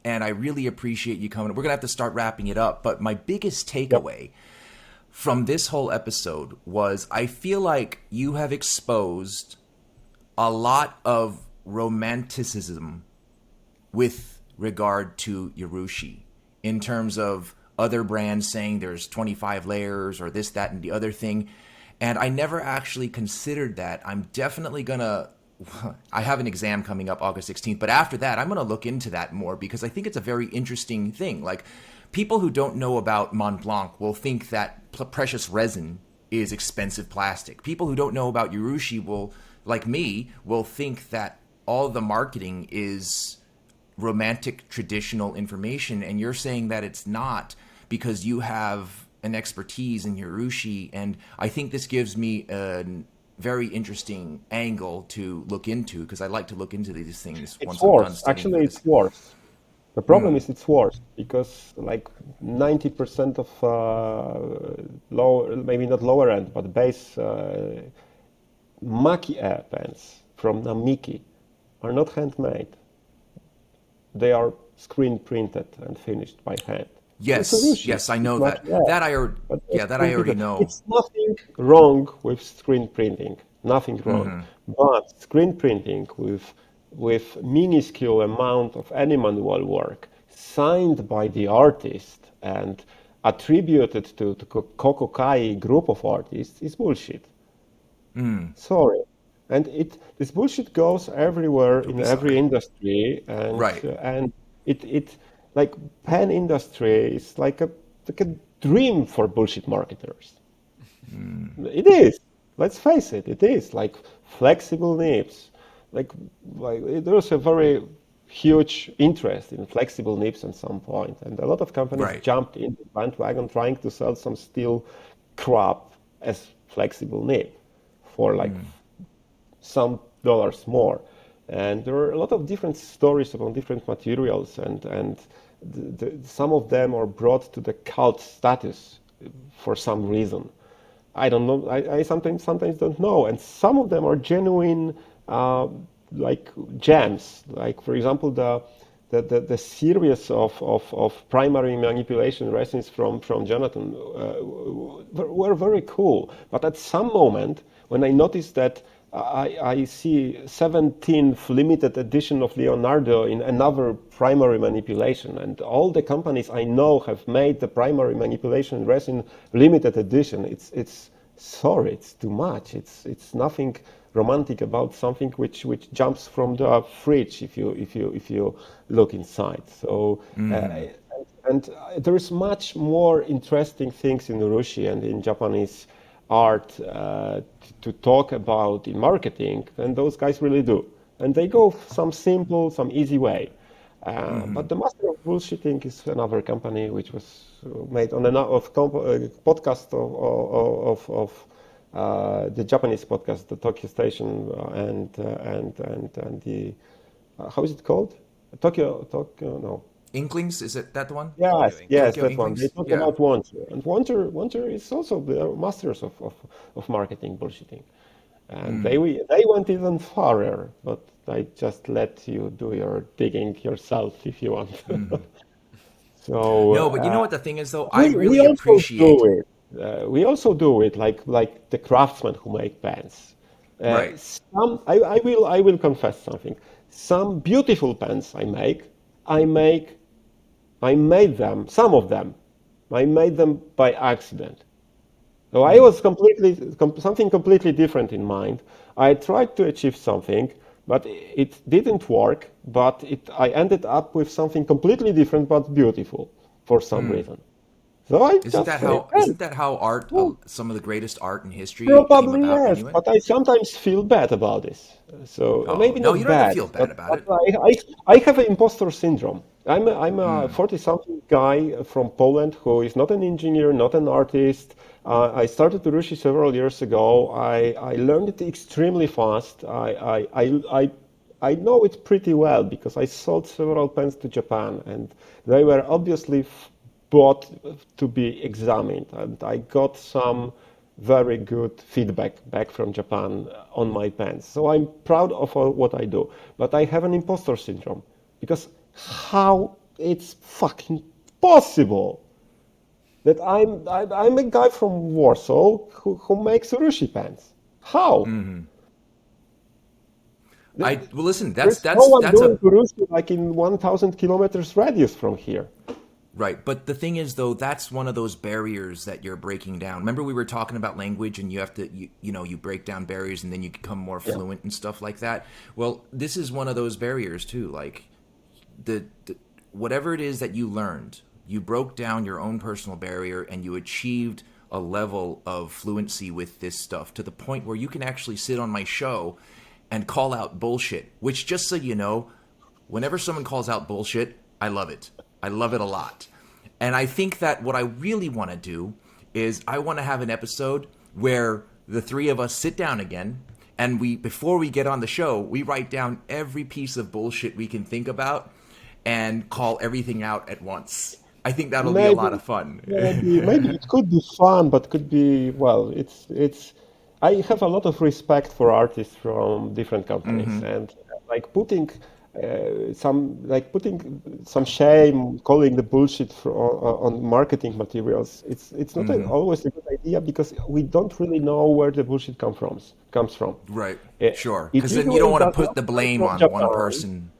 and I really appreciate you coming. We're gonna have to start wrapping it up, but my biggest takeaway from this whole episode was I feel like you have exposed a lot of romanticism with regard to urushi, in terms of other brands saying there's 25 layers or this, that, and the other thing. And I never actually considered that. I'm definitely gonna, I have an exam coming up August 16th, but after that, I'm gonna look into that more, because I think it's a very interesting thing. Like, people who don't know about Mont Blanc will think that precious resin is expensive plastic. People who don't know about urushi will, like me, will think that all the marketing is romantic traditional information, and you're saying that it's not, because you have an expertise in urushi. And I think this gives me a very interesting angle to look into, because I like to look into these things It's once I'm done worse. studying Actually, for it's this. worse. The problem is it's worse, because like 90% of lower, maybe not lower end, but base maki pens from Namiki are not handmade. They are screen printed and finished by hand. It's Yes, Urushi. yes, I know It's that. maki. That I already, But yeah, that I already know. it's nothing wrong with screen printing, nothing wrong. But screen printing with minuscule amount of any manual work signed by the artist and attributed to the Kokokai group of artists is bullshit. Sorry. And this bullshit goes everywhere Don't in be every sorry. industry, Right. and it like pen industry is like a dream for bullshit marketers. It is. Let's face it. It is like flexible nibs. Like there's a very huge interest in flexible nibs at some point, and a lot of companies Right. jumped into the bandwagon trying to sell some steel crap as flexible nib for like some dollars more. And there are a lot of different stories about different materials, and some of them are brought to the cult status for some reason. I don't know. I sometimes don't know. And some of them are genuine, like gems. Like for example, the the series of primary manipulation resins from Jonathan were very cool. But at some moment, when I noticed that I see 17th limited edition of Leonardo in another primary manipulation, and all the companies I know have made the primary manipulation resin limited edition. It's sorry, it's too much. It's nothing romantic about something which jumps from the fridge if you look inside. So and there is much more interesting things in Urushi and in Japanese art to talk about in marketing than those guys really do. And they go some simple, some easy way. But the Master of Bullshitting is another company which was made on a podcast of the Japanese podcast, the Tokyo Station, and the how is it called? Tokyo, no. Inklings, is it that one? Yes, Tokyo that one. Inklings? They talk Yeah. about Wonder, and Wonder is also the masters of marketing bullshitting, and they went even farther. But I just let you do your digging yourself if you want. So No, but you know what the thing is, though? I we really also appreciate. do it. We also do it like the craftsmen who make pens. Right. I will confess something. Some beautiful pens I made them, some of them, I made them by accident. So I was something completely different in mind. I tried to achieve something, but it didn't work. But I ended up with something completely different but beautiful for some reason. So I Isn't just that say, how? "Hey, Isn't that how art? well, Some of the greatest art in history came probably about yes, anyway. but I sometimes feel bad about this. So Oh maybe no, you not don't have to bad, feel bad about it. I have an imposter syndrome. I'm a 40-something guy from Poland who is not an engineer, not an artist. I started Urushi several years ago. I learned it extremely fast. I know it pretty well because I sold several pens to Japan, and they were obviously brought to be examined, and I got some very good feedback back from Japan on my pens. So I'm proud of what I do, but I have an imposter syndrome because how it's fucking possible that I'm a guy from Warsaw who makes Urushi pens? How? Well, listen. There's no one doing Urushi like in 1,000 kilometers radius from here. Right, but the thing is, though, that's one of those barriers that you're breaking down. Remember, we were talking about language, and you have to, you break down barriers, and then you become more fluent and stuff like that. Well, this is one of those barriers too. Like the whatever it is that you learned, you broke down your own personal barrier, and you achieved a level of fluency with this stuff to the point where you can actually sit on my show and call out bullshit. Which, just so you know, whenever someone calls out bullshit, I love it. I love it a lot. And I think that what I really want to do is I want to have an episode where the three of us sit down again and before we get on the show, we write down every piece of bullshit we can think about and call everything out at once. I think that'll be a lot of fun. Maybe it could be fun, but could be, well, it's I have a lot of respect for artists from different companies, and like putting some shame, calling the bullshit on marketing materials. It's not always a good idea because we don't really know where the bullshit comes from. Right, It sure. it Because then you don't usually want to does put not the come blame from on one Japan. person.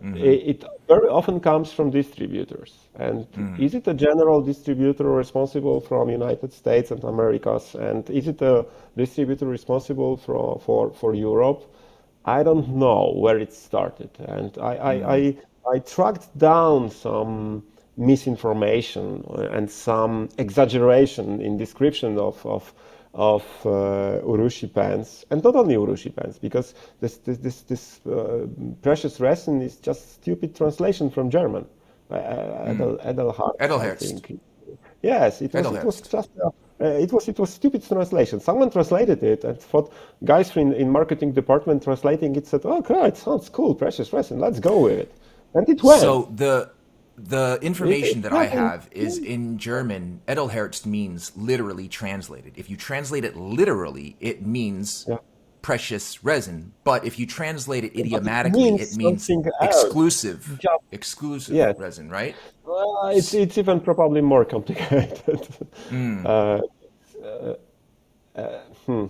It very often comes from distributors. And is it a general distributor responsible from United States and Americas? And is it a distributor responsible for Europe? I don't know where it started. And I tracked down some misinformation and some exaggeration in description of Urushi pens, and not only Urushi pens, because this precious resin is just stupid translation from German. Edelhardt, I Edelherst. think. Yes, it was Edelherst. just it was stupid translation. Someone translated it and thought guys in marketing department translating it said, "Oh, God, it sounds cool, precious resin. Let's go with it," and it went. So the information that I happened. have is in German. Edelherz means literally translated. If you translate it literally, it means Yeah. precious resin. But if you translate it But it idiomatically, means it means something else. exclusive, Just, exclusive yes. resin, right? It's even probably more complicated. Uh, hmm.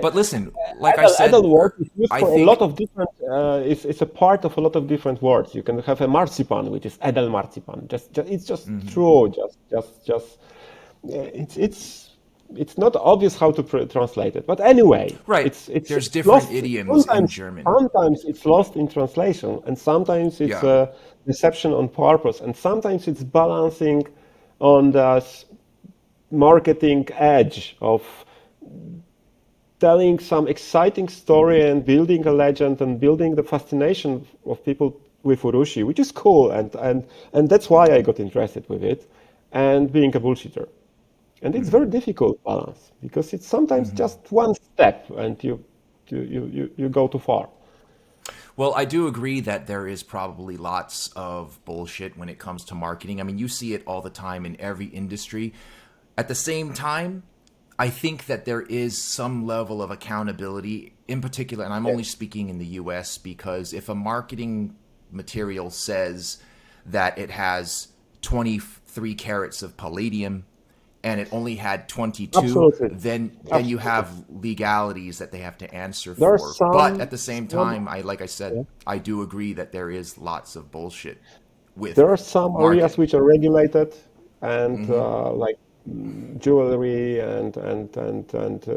But listen, like I said, Adult word is used I for a lot think, of different. It's a part of a lot of different words. You can have a marzipan, which is adult marzipan. It's just true. It's not obvious how to translate it. But anyway, right, there's it's different lost. idioms in Sometimes German. sometimes it's lost in translation, and sometimes it's Yeah. a deception on purpose, and sometimes it's balancing on the marketing edge of telling some exciting story and building a legend and building the fascination of people with Urushi, which is cool, and that's why I got interested with it, and being a bullshitter. And it's very difficult balance because it's sometimes just one step and you go too far. Well, I do agree that there is probably lots of bullshit when it comes to marketing. I mean, you see it all the time in every industry. At the same time, I think that there is some level of accountability in particular, and I'm only speaking in the US, because if a marketing material says that it has 23 carats of palladium and it only had 22, Absolutely. then Absolutely. you have legalities that they have to answer There are for. But at the some same time, like I said, I do agree that there is lots of bullshit with there are some areas marketing. which are regulated, and like jewelry and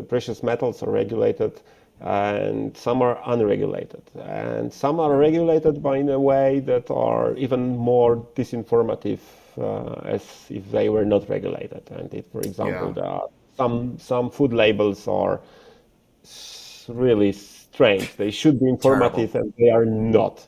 precious metals are regulated, and some are unregulated, and some are regulated by in a way that are even more disinformative, as if they were not regulated. And if, for example, Yeah. there are some food labels are really strange. They should be Terrible. informative, and they are not.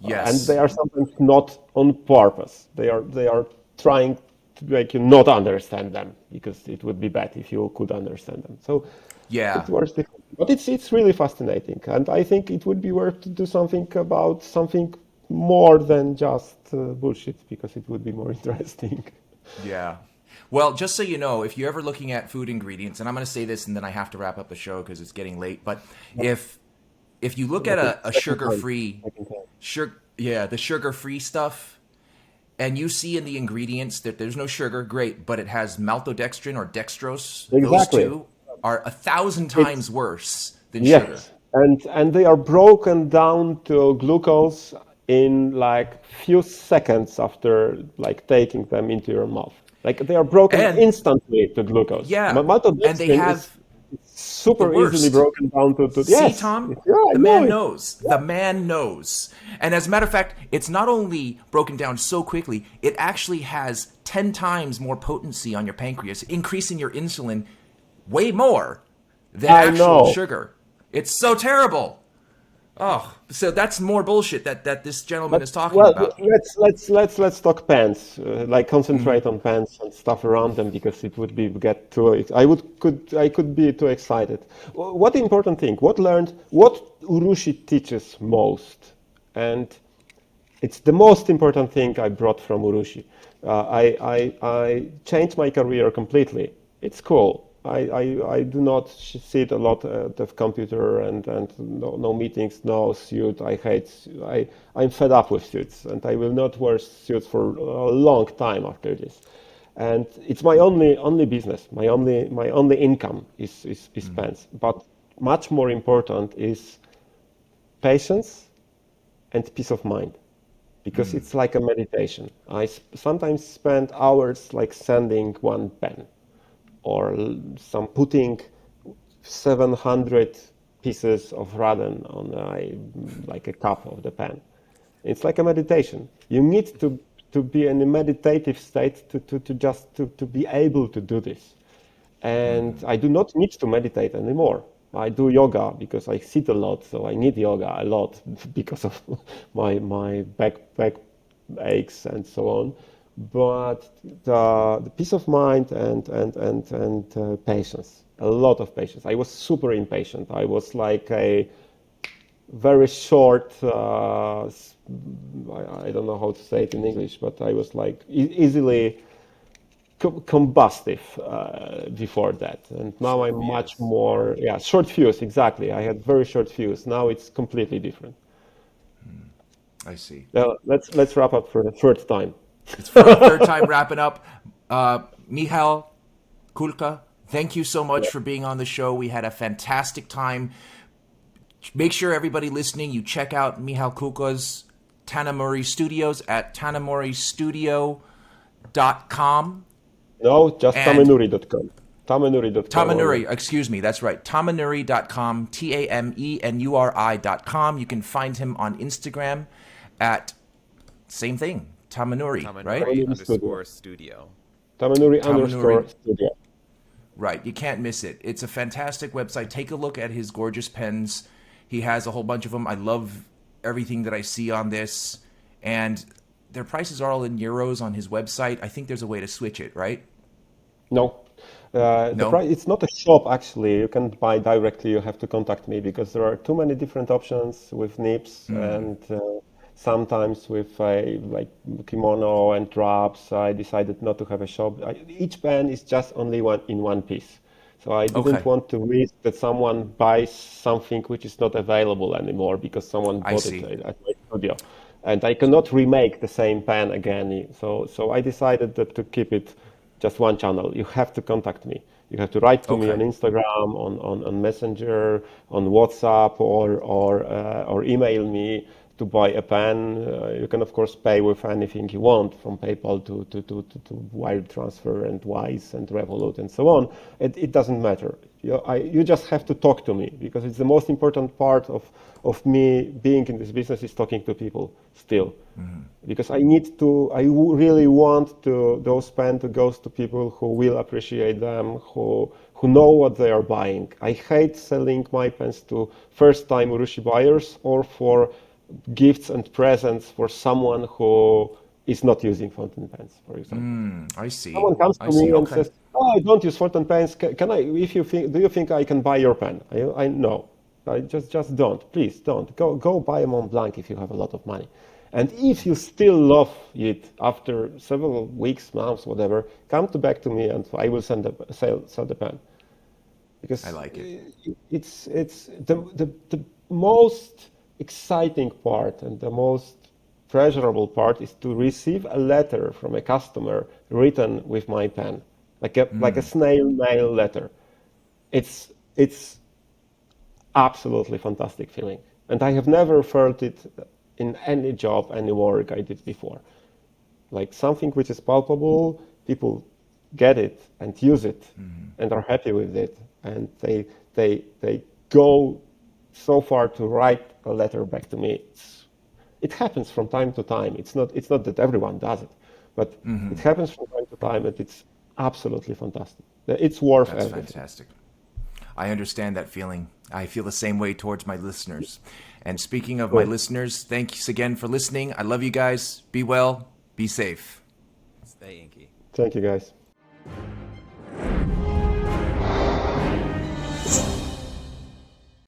And Yes. they are sometimes not on purpose. They are trying to make you not understand them because it would be bad if you could understand them. So Yeah. it works differently. But it's really fascinating, and I think it would be worth to do something about something more than just bullshit because it would be more interesting. Yeah. Well, just so you know, if you're ever looking at food ingredients, and I'm going to say this and then I have to wrap up the show because it's getting late, but if you look at a sugar-free I can tell. the sugar-free stuff, and you see in the ingredients that there's no sugar, great, but it has maltodextrin or dextrose. Those Exactly. two are 1,000 It's times worse than sugar. Yes, and they are broken down to glucose in like few seconds after like taking them into your mouth. Like they are broken And instantly to glucose. yeah, and they Maltodextrin is have the super easily worst. broken down to See, yes, Tom? yeah, I The know man it. knows. The man knows. And as a matter of fact, it's not only broken down so quickly, it actually has 10 times more potency on your pancreas, increasing your insulin way more than I actual know. sugar. It's so terrible. Oh, so that's more bullshit that this gentleman But is talking well, about. let's talk pens. Like concentrate on pens and stuff around them because it would be get too. I could be too excited. What important thing? What Urushi teaches most, and it's the most important thing I brought from Urushi. I changed my career completely. It's cool. I do not sit a lot at the computer and no meetings, no suit. I'm fed up with suits and I will not wear suits for a long time after this. And it's my only business. My only income is pens. But much more important is patience and peace of mind because it's like a meditation. I sometimes spend hours like sanding one pen or some putting 700 pieces of raden on like a cup of the pen. It's like a meditation. You need to be in a meditative state to be able to do this. And I do not need to meditate anymore. I do yoga because I sit a lot, so I need yoga a lot because of my back aches and so on. But the peace of mind and patience, a lot of patience. I was super impatient. I was like a very short. I don't know how to say it in English, but I was like easily combustive before that, and now Short I'm much fuse. more, yeah, short fuse, exactly. I had very short fuse. Now it's completely different. I see. Now let's wrap up for the third time. It's for the third time wrapping up. Michal Kulka, thank you so much for being on the show. We had a fantastic time. Make sure everybody listening, you check out Michal Kulka's Tamenuri Studios at tanemuristudio.com. No, just And tamenuri.com. Tamenuri.com. Tamenuri, excuse me, that's right. Tamenuri.com, TAMENURI.com. You can find him on Instagram at same thing, Tamenuri, right? Tamenuri _studio. Tamenuri Tamenuri. _studio. Right, you can't miss it. It's a fantastic website. Take a look at his gorgeous pens. He has a whole bunch of them. I love everything that I see on this. And their prices are all in euros on his website. I think there's a way to switch it, right? No. The No? price, it's not a shop actually. You can buy directly. You have to contact me because there are too many different options with nips and sometimes with like kimono and drops. I decided not to have a shop. Each pen is just only one piece. So I didn't Okay. want to risk that someone buys something which is not available anymore because someone I bought it see. at my studio. And I cannot remake the same pen again. So I decided that to keep it just one channel. You have to contact me. You have to write to me on Okay. Instagram, on Messenger, on WhatsApp, or email me to buy a pen. You can of course pay with anything you want, from PayPal to wire transfer and Wise and Revolut and so on. It doesn't matter. You just have to talk to me because it's the most important part of me being in this business is talking to people still. Because I really want those pens to go to people who will appreciate them, who know what they are buying. I hate selling my pens to first-time Urushi buyers or for gifts and presents for someone who is not using fountain pens, for example. I see. Someone comes I to see. me and Okay. says, "Oh, I don't use fountain pens. Can I? If you think, do you think I can buy your pen?" I no. I just don't. Please don't. Go buy a Mont Blanc if you have a lot of money. And if you still love it after several weeks, months, whatever, come back to me and I will sell the pen. I Because like it. it's the most exciting part and the most pleasurable part is to receive a letter from a customer written with my pen, like a snail mail letter. It's absolutely fantastic feeling, and I have never felt it in any job, any work I did before. Like something which is palpable, people get it and use it and are happy with it, and they go so far to write a letter back to me. It happens from time to time. It's not that everyone does it, but it happens from time to time, and it's absolutely fantastic. It's worth That's everything. fantastic. I understand that feeling. I feel the same way towards my listeners. And speaking of my Cool. listeners, thanks again for listening. I love you guys. Be well. Be safe. Stay inky. Thank you, guys.